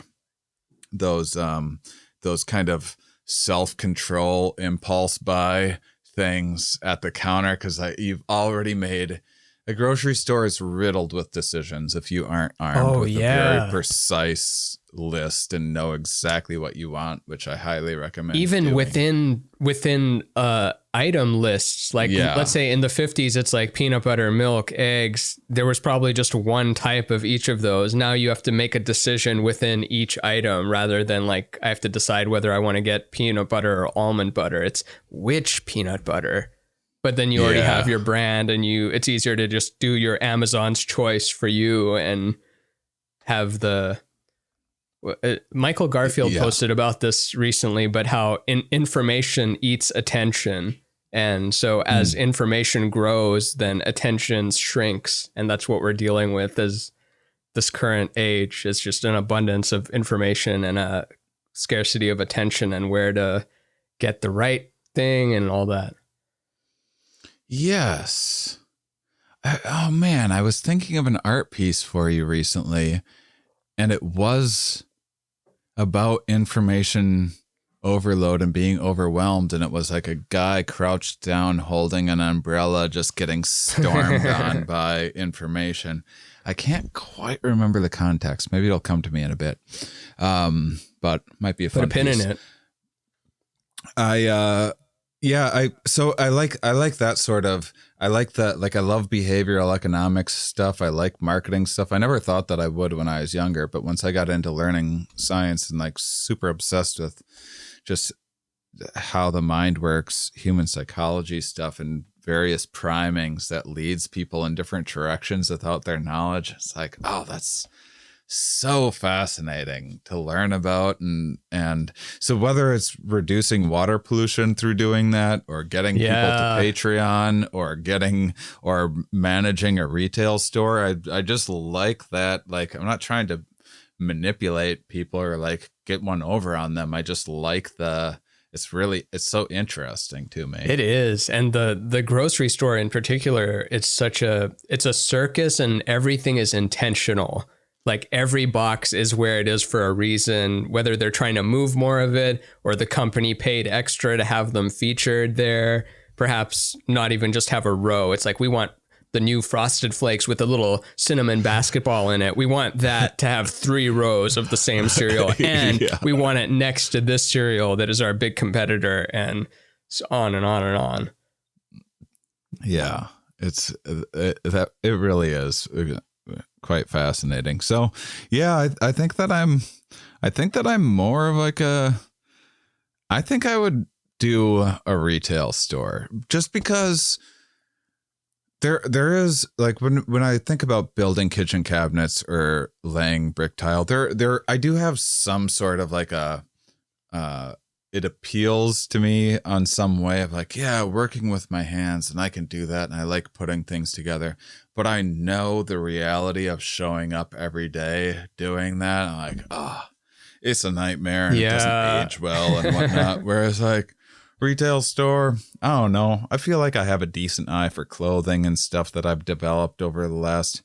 those kind of self-control impulse buy things at the counter. Cause you've already made. A grocery store is riddled with decisions if you aren't armed with a very precise list and know exactly what you want, which I highly recommend. Even doing. within item lists, like let's say in the 50s, it's like peanut butter, milk, eggs. There was probably just one type of each of those. Now you have to make a decision within each item rather than like I have to decide whether I want to get peanut butter or almond butter. It's which peanut butter. But then you already have your brand and it's easier to just do your Amazon's choice for you and have Michael Garfield posted about this recently, but how information eats attention. And so as information grows, then attention shrinks. And that's what we're dealing with as this current age. It's just an abundance of information and a scarcity of attention and where to get the right thing and all that. Yes. Oh man, I was thinking of an art piece for you recently, and it was about information overload and being overwhelmed, and it was like a guy crouched down holding an umbrella just getting stormed on by information. I can't quite remember the context. Maybe it'll come to me in a bit. But might be a fun piece. Put a pin in it. I like that sort of, I like that, like I love behavioral economics stuff. I like marketing stuff. I never thought that I would when I was younger, but once I got into learning science and like super obsessed with just how the mind works, human psychology stuff and various primings that leads people in different directions without their knowledge. It's like, oh, that's so fascinating to learn about. And so whether it's reducing water pollution through doing that or getting people to Patreon or managing a retail store, I just like that. Like, I'm not trying to manipulate people or like get one over on them. I just like it's so interesting to me. It is. And the grocery store in particular, it's a circus and everything is intentional. Like every box is where it is for a reason, whether they're trying to move more of it or the company paid extra to have them featured there, perhaps not even just have a row. It's like, we want the new Frosted Flakes with a little cinnamon basketball in it. We want that to have 3 rows of the same cereal. And we want it next to this cereal that is our big competitor, and so on and on and on. Yeah, it really is quite fascinating. So yeah, I think that I'm more of like I think I would do a retail store just because there is like when I think about building kitchen cabinets or laying brick tile, there I do have some sort of like it appeals to me on some way of like, yeah, working with my hands and I can do that. And I like putting things together, but I know the reality of showing up every day doing that. I'm like, it's a nightmare. And it doesn't age well and whatnot. Whereas like retail store, I don't know. I feel like I have a decent eye for clothing and stuff that I've developed over the last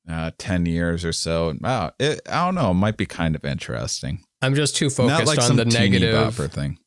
10 years or so. Wow, I don't know. It might be kind of interesting. I'm just too focused like on the negative thing.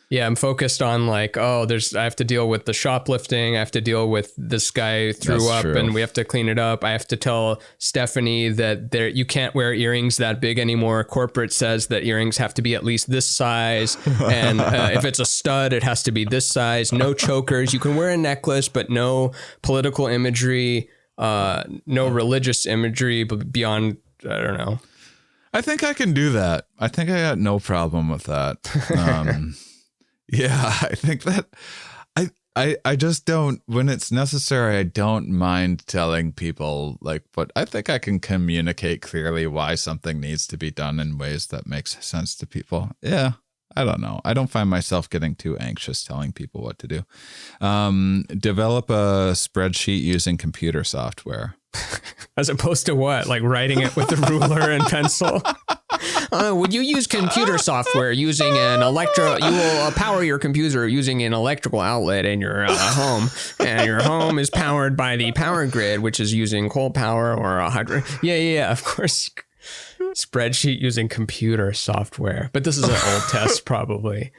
Yeah, I'm focused on like, I have to deal with the shoplifting. I have to deal with this guy threw up and we have to clean it up. I have to tell Stephanie that you can't wear earrings that big anymore. Corporate says that earrings have to be at least this size. And if it's a stud, it has to be this size. No chokers. You can wear a necklace, but no political imagery, no religious imagery beyond, I don't know. I think I can do that. I think I got no problem with that. Yeah, I think that I just don't, when it's necessary, I don't mind telling people, like, but I think I can communicate clearly why something needs to be done in ways that makes sense to people. Yeah. I don't know. I don't find myself getting too anxious telling people what to do. Develop a spreadsheet using computer software. As opposed to what? Like writing it with a ruler and pencil? Would you use computer software using an you will power your computer using an electrical outlet in your home, and your home is powered by the power grid, which is using coal power or a hydro. Yeah, of course. Spreadsheet using computer software, but this is an old test probably.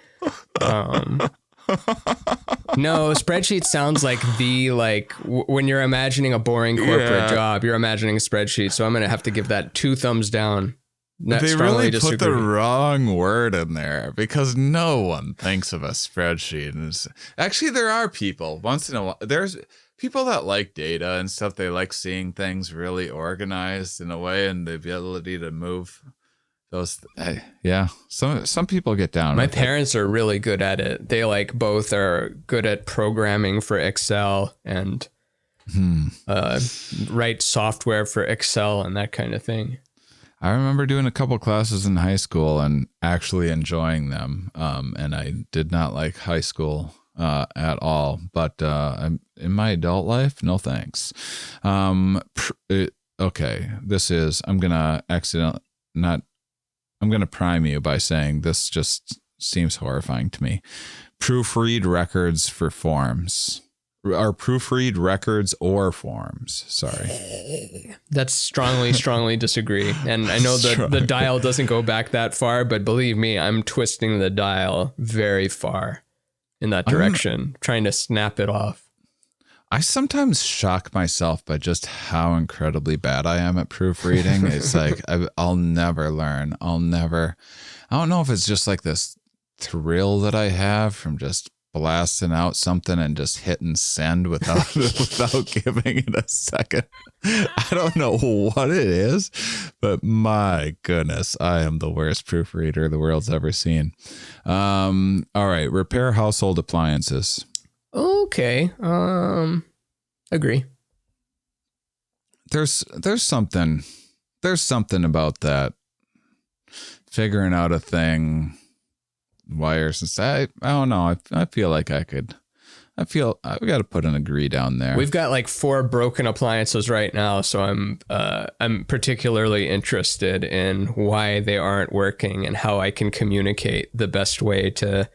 No, spreadsheet sounds like when you're imagining a boring corporate job, you're imagining a spreadsheet. So I'm going to have to give that 2 thumbs down. They really put the wrong word in there because no one thinks of a spreadsheet. Actually, there are people once in a while. There's people that like data and stuff. They like seeing things really organized in a way, and the ability to move those. Some people get down. My parents are really good at it. They both are good at programming for Excel and write software for Excel and that kind of thing. I remember doing a couple classes in high school and actually enjoying them. And I did not like high school at all. But in my adult life, no thanks. Okay, I'm going to prime you by saying this just seems horrifying to me. Proofread records for forms. Or proofread records or forms. Sorry. That's strongly disagree. And I know that the dial doesn't go back that far, but believe me, I'm twisting the dial very far in that direction, trying to snap it off. I sometimes shock myself by just how incredibly bad I am at proofreading. It's like, I'll never learn. I don't know if it's just like this thrill that I have from just blasting out something and just hitting send without giving it a second. I don't know what it is, but my goodness, I am the worst proofreader the world's ever seen. All right, repair household appliances. Okay. Agree. There's something about that, figuring out a thing, wires and stuff. I don't know. I feel like I've got to put an agree down there. We've got 4 broken appliances right now, so I'm particularly interested in why they aren't working and how I can communicate the best way to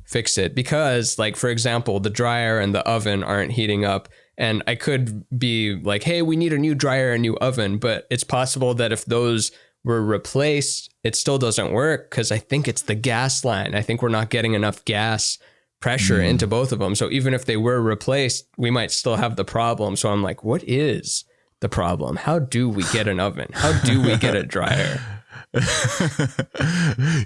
fix it. Because, for example, the dryer and the oven aren't heating up, and I could be like, hey, we need a new dryer, a new oven, but it's possible that if those were replaced, it still doesn't work because I think it's the gas line. I think we're not getting enough gas pressure into both of them. So even if they were replaced, we might still have the problem. So I'm like, what is the problem? How do we get an oven? How do we get a dryer?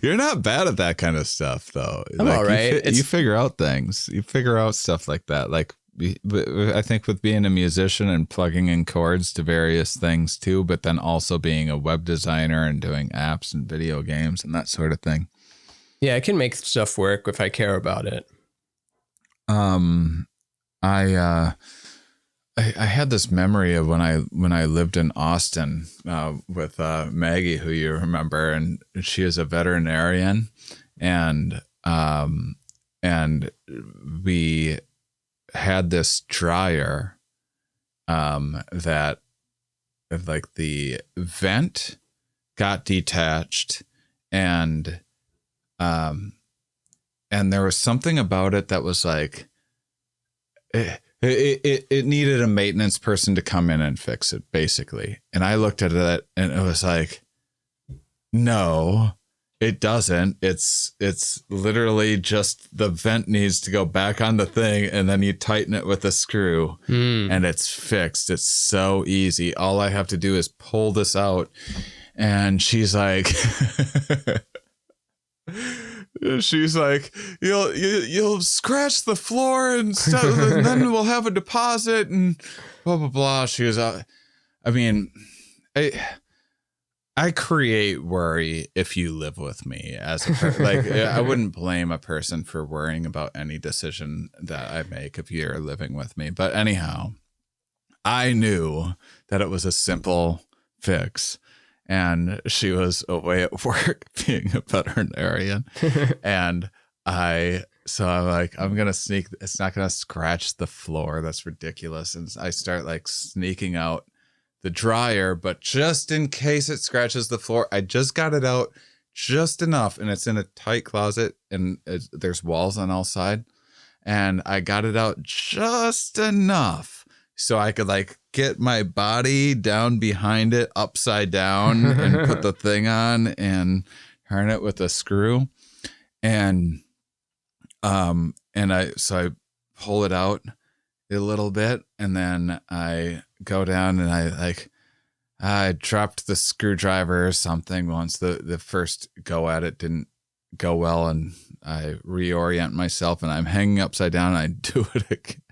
You're not bad at that kind of stuff, though. I'm all right. You figure out things. You figure out stuff like that. I think with being a musician and plugging in chords to various things too, but then also being a web designer and doing apps and video games and that sort of thing. Yeah, I can make stuff work if I care about it. I had this memory of when I lived in Austin with Maggie, who you remember, and she is a veterinarian, and we had this dryer that the vent got detached, and there was something about it that was it needed a maintenance person to come in and fix it, basically. And I looked at it and it was like, no, it doesn't. It's literally just the vent needs to go back on the thing, and then you tighten it with a screw and it's fixed. It's so easy. All I have to do is pull this out. And she's like, you'll scratch the floor and stuff, and then we'll have a deposit and blah, blah, blah. She was, I I create worry if you live with me as like I wouldn't blame a person for worrying about any decision that I make if you're living with me. But anyhow, I knew that it was a simple fix, and she was away at work being a veterinarian, and I'm like, I'm gonna sneak. It's not gonna scratch the floor. That's ridiculous. And I start like sneaking out the dryer, but just in case it scratches the floor, I just got it out just enough, and it's in a tight closet, and there's walls on all sides, and I got it out just enough so I could like get my body down behind it upside down and put the thing on and turn it with a screw, and I pull it out a little bit, and then I go down and I dropped the screwdriver or something once. The first go at it didn't go well, and I reorient myself, and I'm hanging upside down, and I do it again.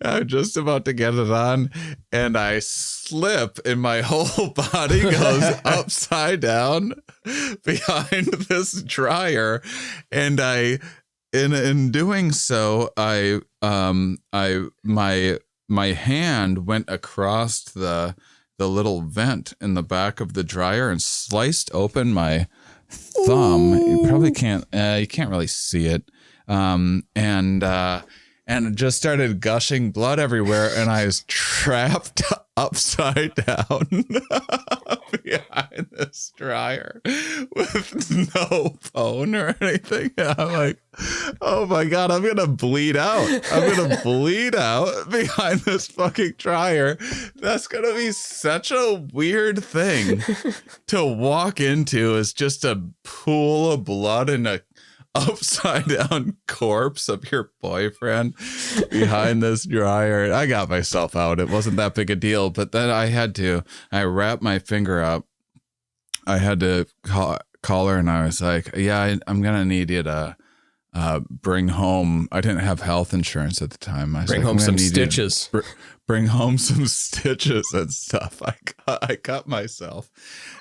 I'm just about to get it on, and I slip, and my whole body goes upside down behind this dryer, and in doing so, my hand went across the little vent in the back of the dryer and sliced open my thumb. You probably can't really see it, and it just started gushing blood everywhere, and I was trapped upside down behind this dryer with no phone or anything. And I'm like, oh my God, I'm going to bleed out. I'm going to bleed out behind this fucking dryer. That's going to be such a weird thing to walk into, is just a pool of blood and a upside down corpse of your boyfriend behind this dryer. I got myself out. It wasn't that big a deal, but then I wrapped my finger up. I had to call her, and I was like, yeah, I'm going to need you to bring home. I didn't have health insurance at the time. I was Bring like, home some stitches. Bring home some stitches and stuff. I cut myself.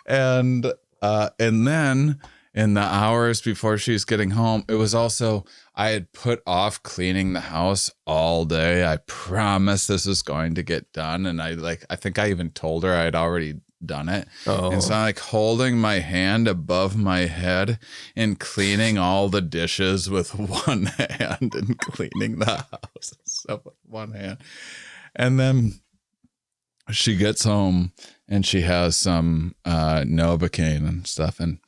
And then in the hours before she was getting home, it was also, I had put off cleaning the house all day. I promised this was going to get done. And I think I even told her I had already done it. Oh. And so I'm like holding my hand above my head and cleaning all the dishes with one hand and cleaning the house stuff with one hand. And then she gets home and she has some Novocaine and stuff, and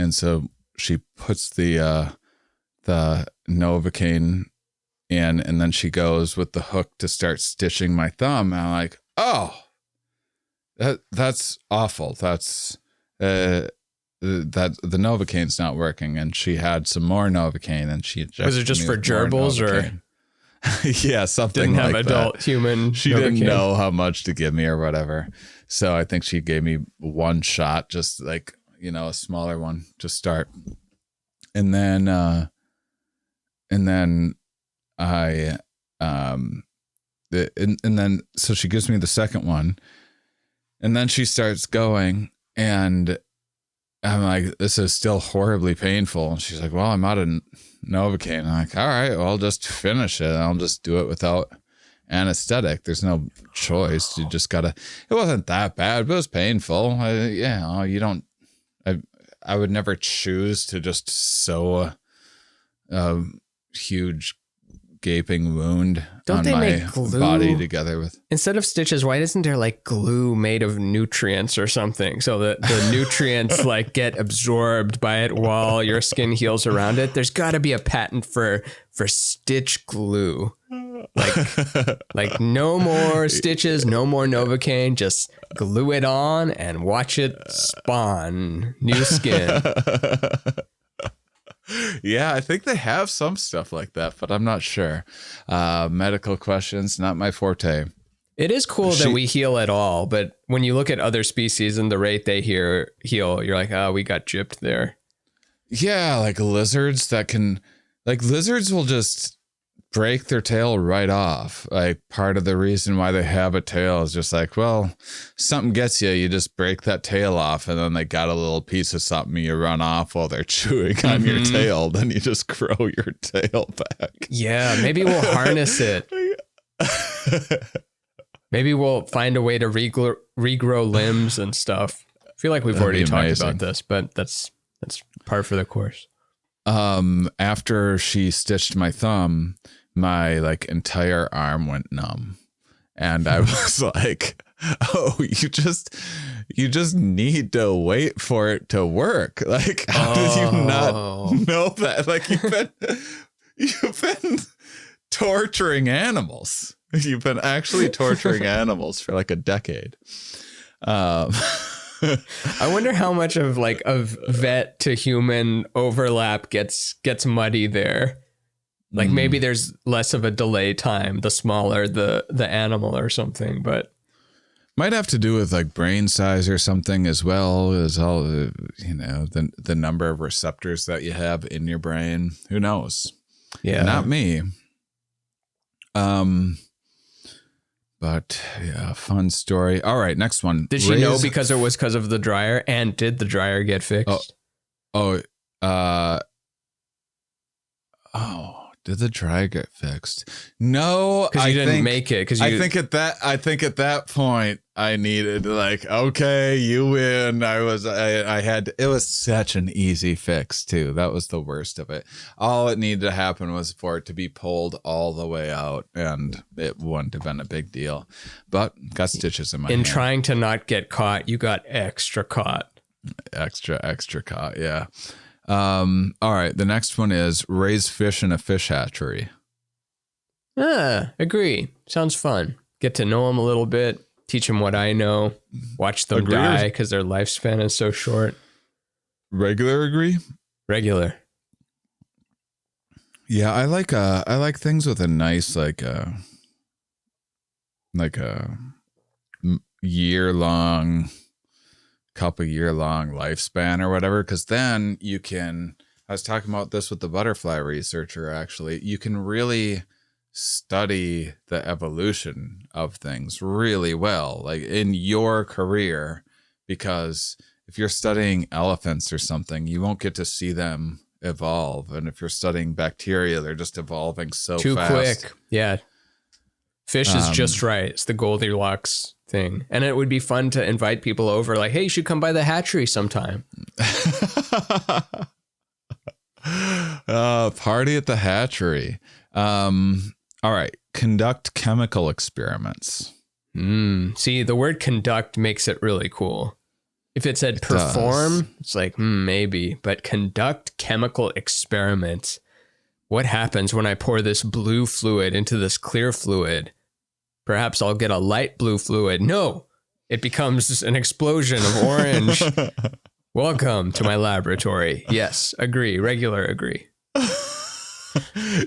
so she puts the Novocaine in, and then she goes with the hook to start stitching my thumb. And I'm like, oh, that's awful. That's that the Novocaine's not working. And she had some more Novocaine, and she was it just for gerbils or? Yeah, something didn't have like adult that. human. She Novocaine. didn't know how much to give me or whatever. So I think she gave me one shot, just like, a smaller one to start. And then so she gives me the second one, and then she starts going, and I'm like, this is still horribly painful. And she's like, well, I'm out of Novocaine. I'm like, all right, well, I'll just finish it. I'll just do it without anesthetic. There's no choice. You just gotta. It wasn't that bad, but it was painful. I would never choose to just sew a huge gaping wound Don't on they my make glue? body together with. Instead of stitches, why isn't there like glue made of nutrients or something, so that the nutrients like get absorbed by it while your skin heals around it? There's got to be a patent for stitch glue. Like no more stitches, no more Novocaine, just glue it on and watch it spawn new skin. Yeah, I think they have some stuff like that, but I'm not sure. Medical questions, not my forte. It is cool that we heal at all, but when you look at other species and the rate they heal, you're like, oh, we got gypped there. Yeah, like lizards will just break their tail right off. Like part of the reason why they have a tail is just like, well, something gets you, you just break that tail off, and then they got a little piece of something, you run off while they're chewing on your tail, then you just grow your tail back. Yeah, maybe we'll harness it. Maybe we'll find a way to regrow limbs and stuff. I feel like we've already talked about this, but that's par for the course. After she stitched my thumb, my like entire arm went numb, and I was like, "Oh, you just need to wait for it to work." Like, how did you not know that? Like, you've been torturing animals. You've been actually torturing animals for like a decade. I wonder how much of vet to human overlap gets muddy there. Like maybe there's less of a delay time the smaller the animal or something, but might have to do with like brain size or something, as well as all the number of receptors that you have in your brain. Who knows? Yeah, not me. But yeah, fun story. All right, next one. Did she know because it was because of the dryer? And did the dryer get fixed? Did the dryer get fixed? No, because you didn't make it. Because I think at that point I needed okay, you win. I had. It was such an easy fix too. That was the worst of it. All it needed to happen was for it to be pulled all the way out, and it wouldn't have been a big deal. But got stitches in my hand. Trying to not get caught, you got extra caught. Extra caught. Yeah. All right. The next one is raise fish in a fish hatchery. Agree. Sounds fun. Get to know them a little bit. Teach them what I know. Watch them die because their lifespan is so short. Regular. Yeah, I like things with a nice like a couple year long lifespan or whatever, because then you can. I was talking about this with the butterfly researcher. Actually, you can really study the evolution of things really well, like in your career, because if you're studying elephants or something, you won't get to see them evolve, and if you're studying bacteria, they're just evolving so too fast. Quick. Yeah, fish is just right. It's the Goldilocks thing, and it would be fun to invite people over. Like, hey, you should come by the hatchery sometime. Party at the hatchery. All right. Conduct chemical experiments. See, the word conduct makes it really cool. If it said perform, it's like, maybe. But conduct chemical experiments. What happens when I pour this blue fluid into this clear fluid? Perhaps I'll get a light blue fluid. No, it becomes an explosion of orange. Welcome to my laboratory. Yes, agree. Regular agree.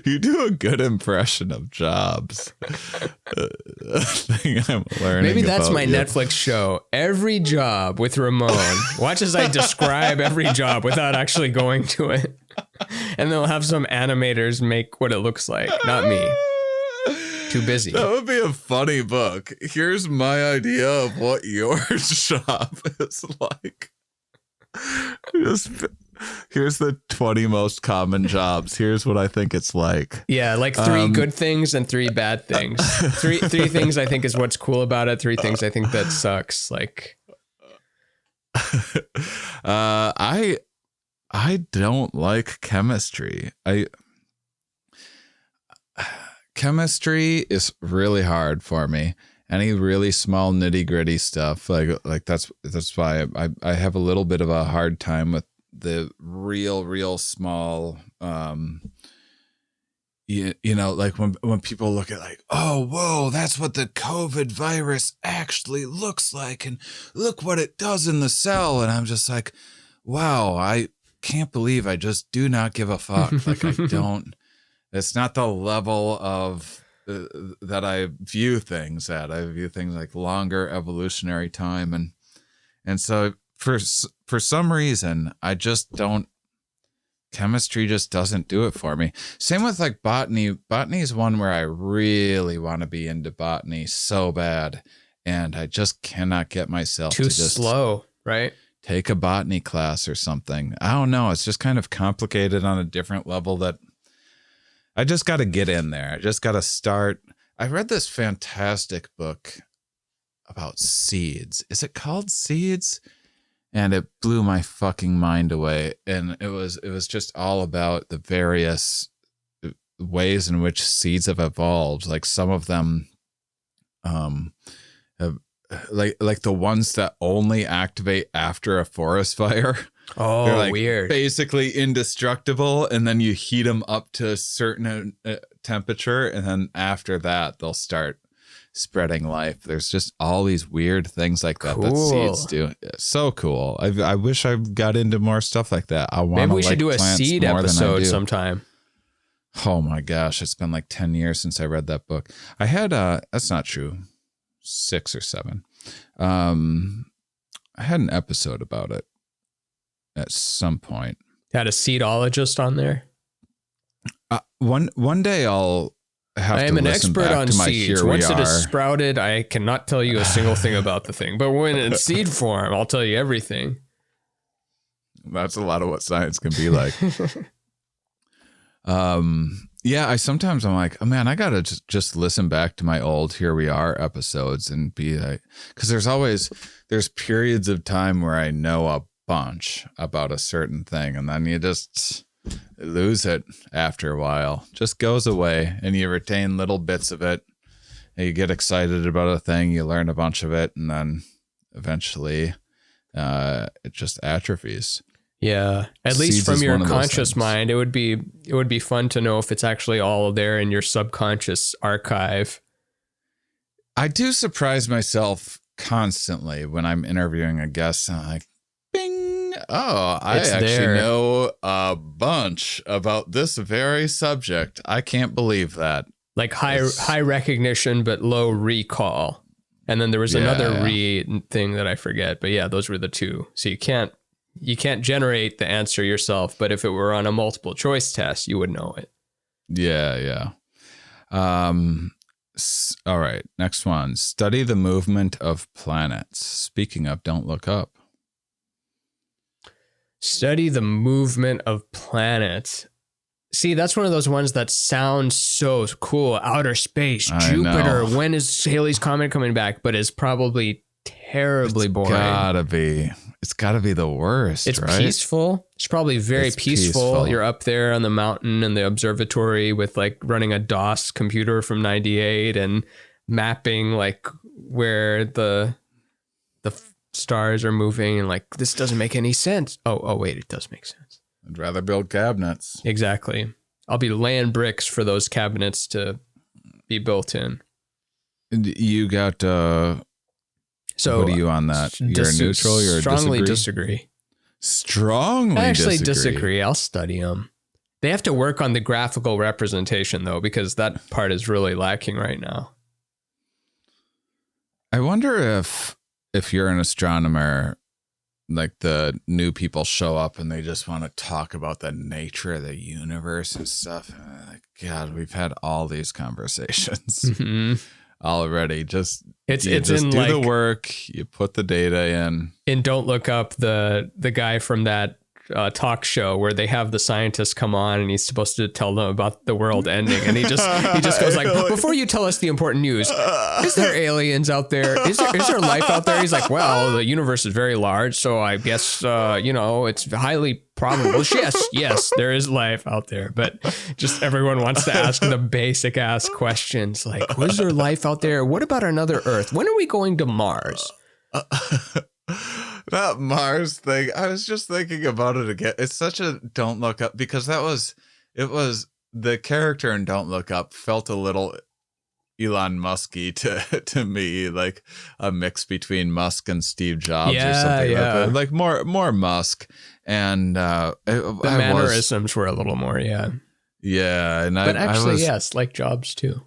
You do a good impression of Jobs. Thing I'm learning. Maybe that's about my you. Netflix show. Every job with Ramon. Watch as I describe every job without actually going to it. And they'll have some animators make what it looks like. Not me. Too busy. That would be a funny book. Here's my idea of what your job is like. Here's the 20 most common jobs. Here's what I think it's like. Yeah, like 3 good things and 3 bad things. Three things I think is what's cool about it. 3 things I think that sucks. Like, I don't like chemistry. Chemistry is really hard for me. Any really small nitty gritty stuff, like that's why I have a little bit of a hard time with the real small, like when people look at like, oh, whoa, that's what the COVID virus actually looks like, and look what it does in the cell, and I'm just like, wow, I can't believe I just do not give a fuck. Like I don't. It's not the level of that I view things at. I view things like longer evolutionary time, and so for some reason I just don't chemistry just doesn't do it for me. Same with like botany. Botany is one where I really want to be into botany so bad, and I just cannot get myself Too to just slow, right? take a botany class or something. I don't know. It's just kind of complicated on a different level that I just got to get in there. I just got to start. I read this fantastic book about seeds. Is it called Seeds? And it blew my fucking mind away. And it was just all about the various ways in which seeds have evolved. Like some of them, have, like the ones that only activate after a forest fire. Oh, They're like weird. basically indestructible, and then you heat them up to a certain temperature, and then after that they'll start spreading life. There's just all these weird things like that that seeds do. So cool. I wish I got into more stuff like that. I want. Maybe we should do a seed episode sometime. Oh my gosh, it's been like 10 years since I read that book. I had that's not true, 6 or 7. I had an episode about it at some point. Had a seedologist on there. One day I'll have I to am an listen expert back on to my seeds. Here Once We it Are. is sprouted, I cannot tell you a single thing about the thing. But when it's seed form, I'll tell you everything. That's a lot of what science can be like. Yeah, I'm like, oh man, I gotta just listen back to my old Here We Are episodes and be like, because there's periods of time where I know a bunch about a certain thing, and then you just lose it after a while. Just goes away, and you retain little bits of it. And you get excited about a thing, you learn a bunch of it, and then eventually it just atrophies. Yeah, at least Seeds from is your one of those conscious things. mind, it would be fun to know if it's actually all there in your subconscious archive. I do surprise myself constantly when I'm interviewing a guest. And I'm like, bing! Oh, I It's actually there. know a bunch about this very subject. I can't believe that. Like It's- high recognition but low recall. And then there was another Yeah. thing that I forget. But yeah, those were the two. So you can't generate the answer yourself, but if it were on a multiple choice test, you would know it. Yeah. All right, next one. Study the movement of planets. Speaking of, don't look up. Study the movement of planets. See, that's one of those ones that sounds so cool. Outer space, I Jupiter. know. When is Halley's Comet coming back? But it's probably terribly boring. It's gotta be the worst. It's right? peaceful. It's probably very It's peaceful. peaceful. You're up there on the mountain in the observatory with like running a DOS computer from 98 and mapping like where the stars are moving, and like, this doesn't make any sense. Oh wait, it does make sense. I'd rather build cabinets. Exactly. I'll be laying bricks for those cabinets to be built in. And you got So what are you on that? You're a neutral. You're a strongly disagree? disagree. Strongly I actually disagree. disagree. I'll study them. They have to work on the graphical representation though, because that part is really lacking right now. I wonder if you're an astronomer, like the new people show up and they just want to talk about the nature of the universe and stuff. And I'm like, God, we've had all these conversations Mhm. already. Just It's you just in do the like work. You put the data in. in Don't Look Up, the guy from that talk show where they have the scientist come on and he's supposed to tell them about the world ending, and he just goes like, before you tell us the important news, is there aliens out there? Is there life out there? He's like, well, the universe is very large, so I guess it's highly probable. Yes, there is life out there, but just everyone wants to ask the basic ass questions like, was there life out there? What about another Earth? When are we going to Mars? That Mars thing, I was just thinking about it again. It's such a Don't Look Up, because it was the character in Don't Look Up felt a little Elon Musky to me, like a mix between Musk and Steve Jobs or something Yeah. like that. Like more Musk, and The mannerisms were a little more, and but actually, yes, like Jobs too.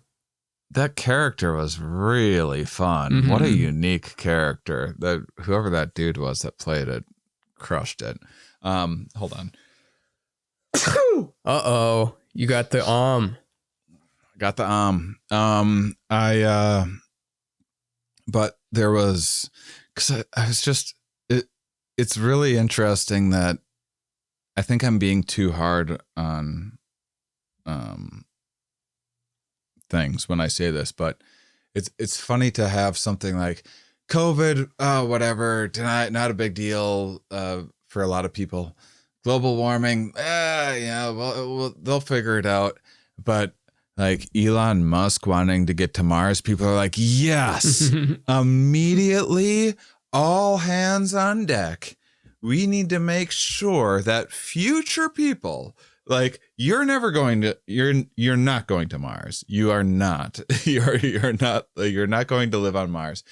that character was really fun. What a Mhm. unique character. That whoever that dude was that played it crushed it. Hold on. Uh-oh. You got the Got the but there was, because I was just, it's really interesting that I think I'm being too hard on things when I say this, but it's funny to have something like COVID, whatever, not a big deal for a lot of people. Global warming, yeah, well, they'll figure it out. But like Elon Musk wanting to get to Mars, people are like, yes, immediately, all hands on deck. We need to make sure that future people, like, you're not going to Mars. You are not. You're not going to live on Mars.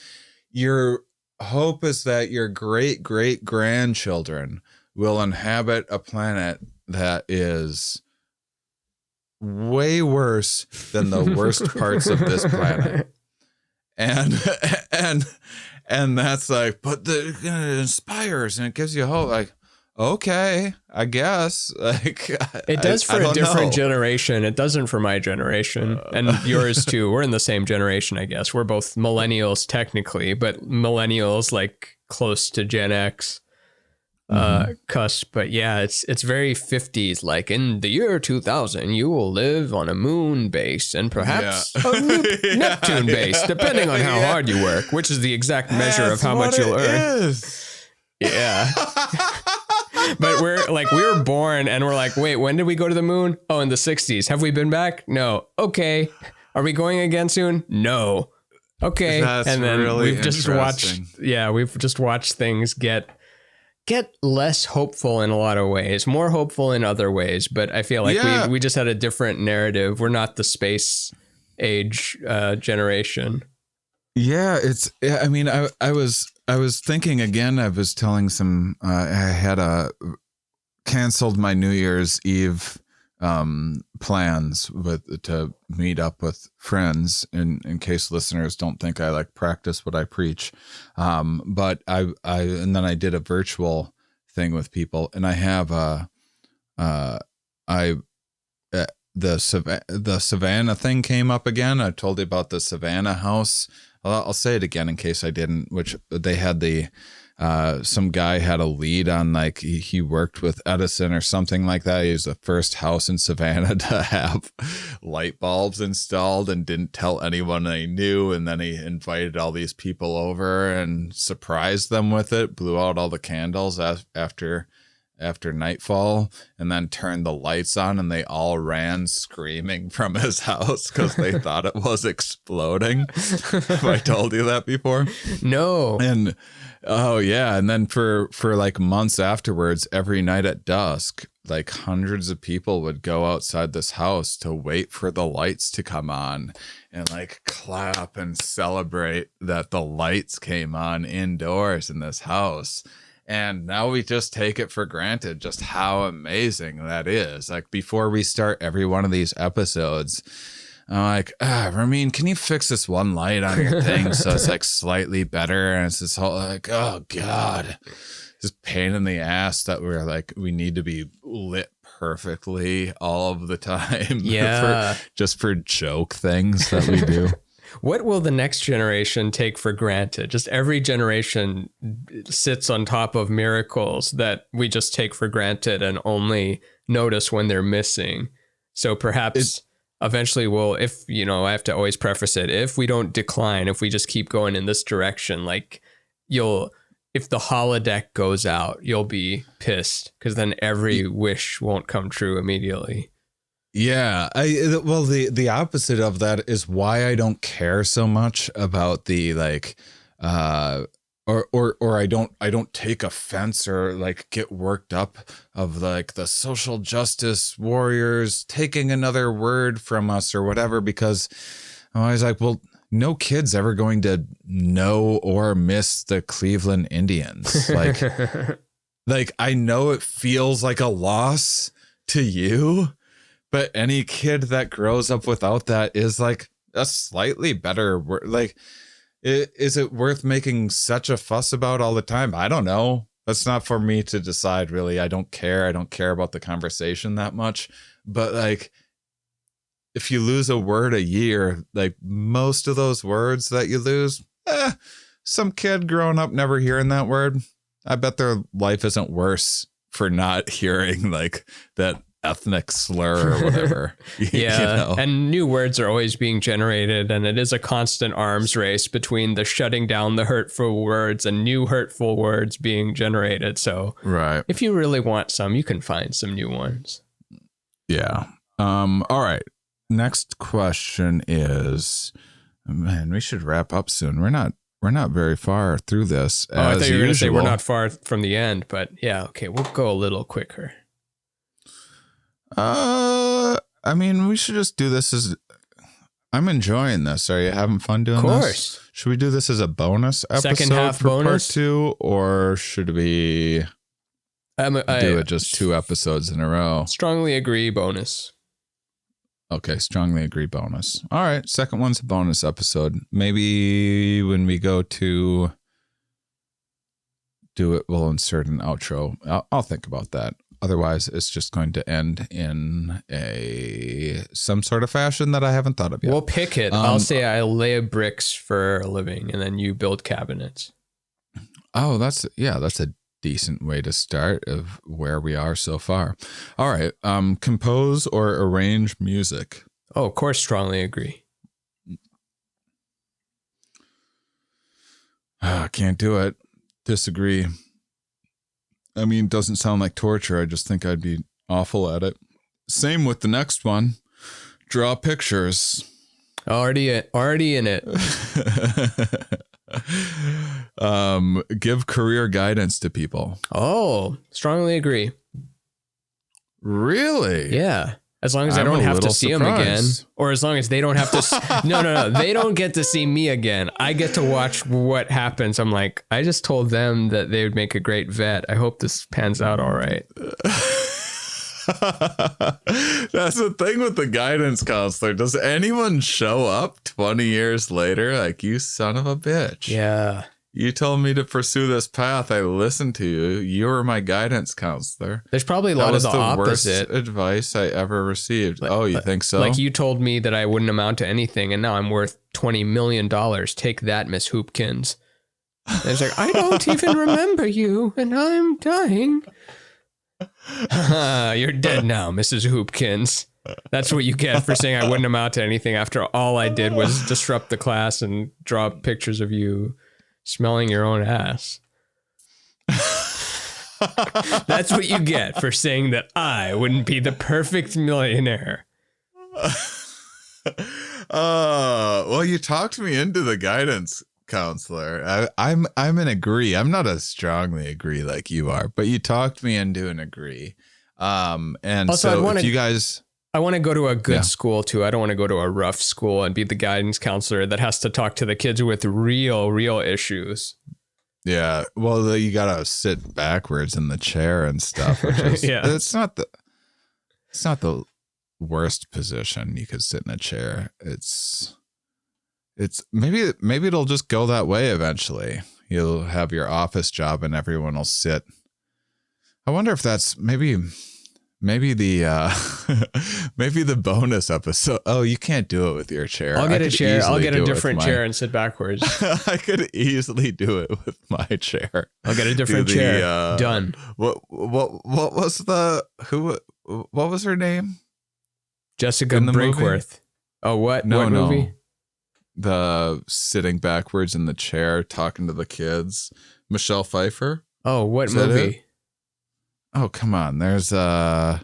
Your hope is that your great grandchildren will inhabit a planet that is way worse than the worst parts of this planet. And that's like, but it inspires and it gives you hope. Like, okay, I guess. Like, it does for a different generation. It doesn't for my generation and yours too. We're in the same generation, I guess. We're both millennials technically, but millennials like close to Gen X cusp. But yeah, it's very 50s. Like, in the year 2000, you will live on a moon base and perhaps a Neptune base, depending on how hard you work, which is the exact measure of how much you'll earn. Yeah. But we were born and we're like, wait, when did we go to the moon? Oh, in the 60s. Have we been back? No. Okay. Are we going again soon? No. Okay. That's and then really we've just watched things get less hopeful in a lot of ways, more hopeful in other ways. But I feel like we just had a different narrative. We're not the space age generation. Yeah, I mean, I was thinking again, I was telling some, I had canceled my New Year's Eve plans to meet up with friends in case listeners don't think I like practice what I preach. But and then I did a virtual thing with people, and I have the Savannah thing came up again. I told you about the Savannah house. I'll say it again in case I didn't, which they had some guy had a lead on, like, he worked with Edison or something like that. He was the first house in Savannah to have light bulbs installed and didn't tell anyone they knew. And then he invited all these people over and surprised them with it, blew out all the candles after nightfall, and then turned the lights on, and they all ran screaming from his house because they thought it was exploding. Have I told you that before? No. And oh yeah, and then for like months afterwards, every night at dusk, like hundreds of people would go outside this house to wait for the lights to come on and like clap and celebrate that the lights came on indoors in this house. And now we just take it for granted just how amazing that is. Like, before we start every one of these episodes, I'm like, Ramin, can you fix this one light on your thing so it's like slightly better? And it's this whole like, oh God, just pain in the ass that we're like, we need to be lit perfectly all of the time. Yeah. just for joke things that we do. What will the next generation take for granted? Just every generation sits on top of miracles that we just take for granted and only notice when they're missing. So perhaps eventually we'll, if, I have to always preface it, if we don't decline, if we just keep going in this direction, like if the holodeck goes out, you'll be pissed because then every wish won't come true immediately. Yeah, the opposite of that is why I don't care so much about the like, or I don't take offense or like get worked up of like the social justice warriors taking another word from us or whatever, because I'm always like, well, no kid's ever going to know or miss the Cleveland Indians. Like, like I know it feels like a loss to you. But any kid that grows up without that is like a slightly better, like, is it worth making such a fuss about all the time? I don't know. That's not for me to decide, really. I don't care. I don't care about the conversation that much. But like, if you lose a word a year, like most of those words that you lose, some kid growing up never hearing that word, I bet their life isn't worse for not hearing like that ethnic slur or whatever. Yeah. You know? And new words are always being generated, and it is a constant arms race between the shutting down the hurtful words and new hurtful words being generated. So Right. if you really want some, you can find some new ones. Yeah. All right. Next question is, man, we should wrap up soon. We're not very far through this. Oh, I thought you were going to say we're usual. not far from the end, but yeah, okay, we'll go a little quicker. I mean, we should just do this as. I'm enjoying this. Are you having fun doing Of this? course. Should we do this as a bonus episode Second half for bonus? part 2, or should we do it just 2 episodes in a row? Strongly agree, bonus. Okay, strongly agree bonus. All right, second one's a bonus episode. Maybe when we go to do it, we'll insert an outro. I'll think about that. Otherwise, it's just going to end in some sort of fashion that I haven't thought of yet. We'll pick it. I'll say I lay bricks for a living, and then you build cabinets. Oh, that's a decent way to start of where we are so far. All right, compose or arrange music. Oh, of course, strongly agree. Can't do it. Disagree. I mean, it doesn't sound like torture. I just think I'd be awful at it. Same with the next one. Draw pictures. Already in it. Give career guidance to people. Oh, strongly agree. Really? Yeah. As long as I I'm don't a have to little see them again, surprised. or as long as they don't have to. No. They don't get to see me again. I get to watch what happens. I'm like, I just told them that they would make a great vet. I hope this pans out all right. That's the thing with the guidance counselor. Does anyone show up 20 years later like, you son of a bitch? Yeah. You told me to pursue this path. I listened to you. You were my guidance counselor. There's probably a lot of the opposite worst advice I ever received. You think so? Like you told me that I wouldn't amount to anything, and now I'm worth $20 million. Take that, Miss Hoopkins. And it's like, I don't even remember you, and I'm dying. You're dead now, Mrs. Hoopkins. That's what you get for saying I wouldn't amount to anything after all I did was disrupt the class and draw pictures of you smelling your own ass. That's what you get for saying that I wouldn't be the perfect millionaire. Well, you talked me into the guidance counselor. I'm an agree. I'm not a strongly agree like you are, but you talked me into an agree. And also, so if you guys, I want to go to a good school too. I don't want to go to a rough school and be the guidance counselor that has to talk to the kids with real issues. yeah, well, you gotta sit backwards in the chair and stuff, which is it's not the worst position you could sit in a chair. It's maybe it'll just go that way eventually. You'll have your office job and everyone will sit. I wonder if that's maybe the maybe the bonus episode. Oh, you can't do it with your chair. I'll get a chair. I'll get a do it with different chair and sit backwards. I could easily do it with my chair. I'll get a different chair. Done. What was what was her name? Jessica In the Brinkworth. movie? Oh, what? No, what no. movie? The sitting backwards in the chair talking to the kids. Michelle Pfeiffer. Oh, what Is that movie? it? Oh, come on. There's I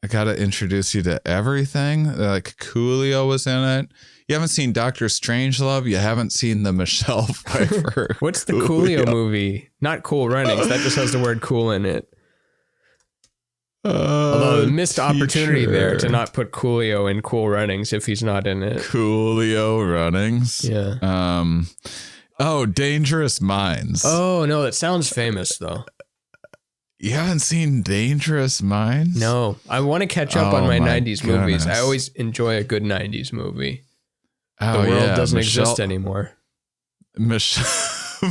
got to introduce you to everything. Like Coolio was in it. You haven't seen Dr. Strangelove. You haven't seen the Michelle Pfeiffer. What's the Coolio movie? Not Cool Runnings. That just has the word cool in it. Although a missed opportunity there to not put Coolio in Cool Runnings if he's not in it. Coolio Runnings. Yeah. Dangerous Minds. Oh, no, that sounds famous though. You haven't seen Dangerous Minds? No, I want to catch up on my 90s movies. I goodness. always enjoy a good 90s movie. Oh, The world yeah, doesn't Michelle- exist anymore. Michelle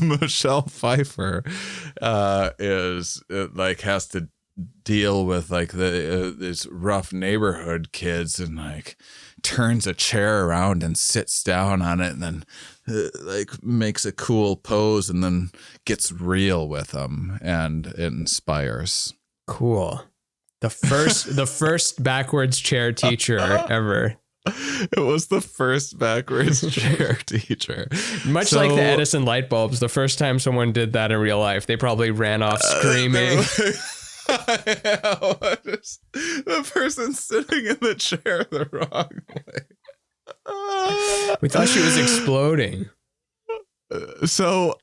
Michelle Pfeiffer has to deal with like this rough neighborhood kids and like turns a chair around and sits down on it and then like makes a cool pose and then gets real with them and it inspires. Cool. The first backwards chair teacher ever. It was the first backwards chair teacher. Much like the Edison light bulbs, the first time someone did that in real life, they probably ran off screaming. The person sitting in the chair the wrong way. We thought she was exploding. So,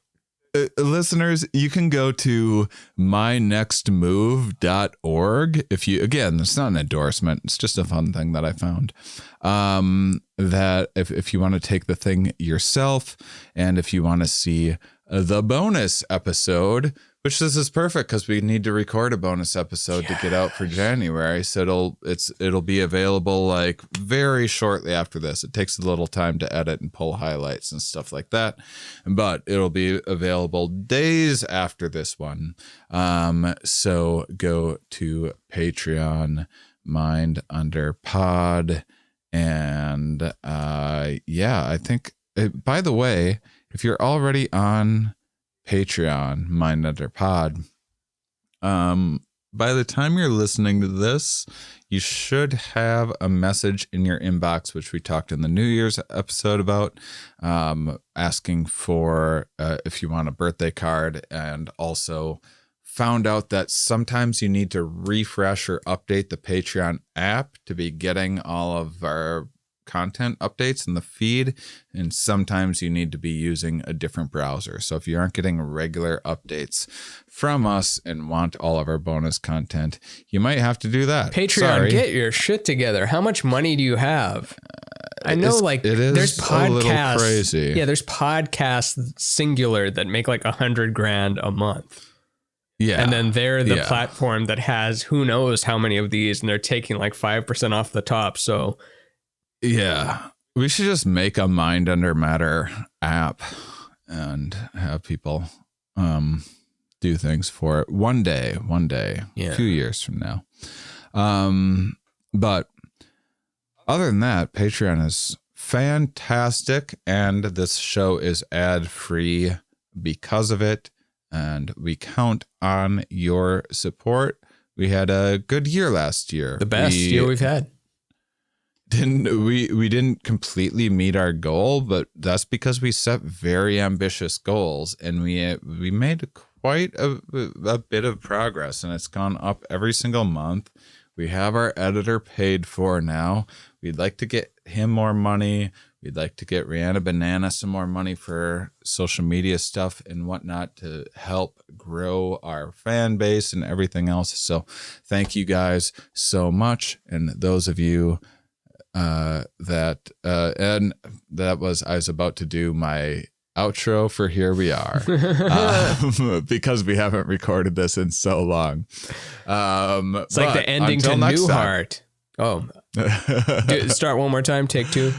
listeners, you can go to mynextmove.org. Again, it's not an endorsement. It's just a fun thing that I found. That if you want to take the thing yourself and if you want to see the bonus episode, which this is perfect because we need to record a bonus episode to get out for January. So it'll be available like very shortly after this. It takes a little time to edit and pull highlights and stuff like that, but it'll be available days after this one. So go to Patreon, Mind Under Pod, and I think. By the way, if you're already on Patreon, Mind Under Pod, by the time you're listening to this, you should have a message in your inbox, which we talked in the New Year's episode about, asking for if you want a birthday card, and also found out that sometimes you need to refresh or update the Patreon app to be getting all of our content updates in the feed, and sometimes you need to be using a different browser. So if you aren't getting regular updates from us and want all of our bonus content, you might have to do that. Patreon, get your shit together. How much money do you have? I know, there's podcasts. A little crazy. Yeah, there's podcasts singular that make like $100,000 a month. Yeah. And then they're the platform that has who knows how many of these, and they're taking like 5% off the top. So yeah, we should just make a Mind Under Matter app and have people do things for it one day, a few years from now. But other than that, Patreon is fantastic, and this show is ad-free because of it, and we count on your support. We had a good year last year. The best year we've had. We didn't completely meet our goal, but that's because we set very ambitious goals, and we made quite a bit of progress, and it's gone up every single month. We have our editor paid for now. We'd like to get him more money. We'd like to get Rihanna Banana some more money for social media stuff and whatnot to help grow our fan base and everything else. So thank you guys so much. And those of you and that was, I was about to do my outro for Here We Are because we haven't recorded this in so long. It's like the ending to Newhart. Oh, start one more time. Take two.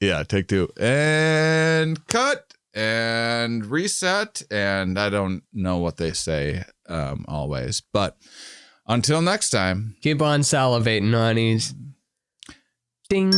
Yeah, take two. And cut and reset. And I don't know what they say always. But until next time. Keep on salivating, honeys. Ding.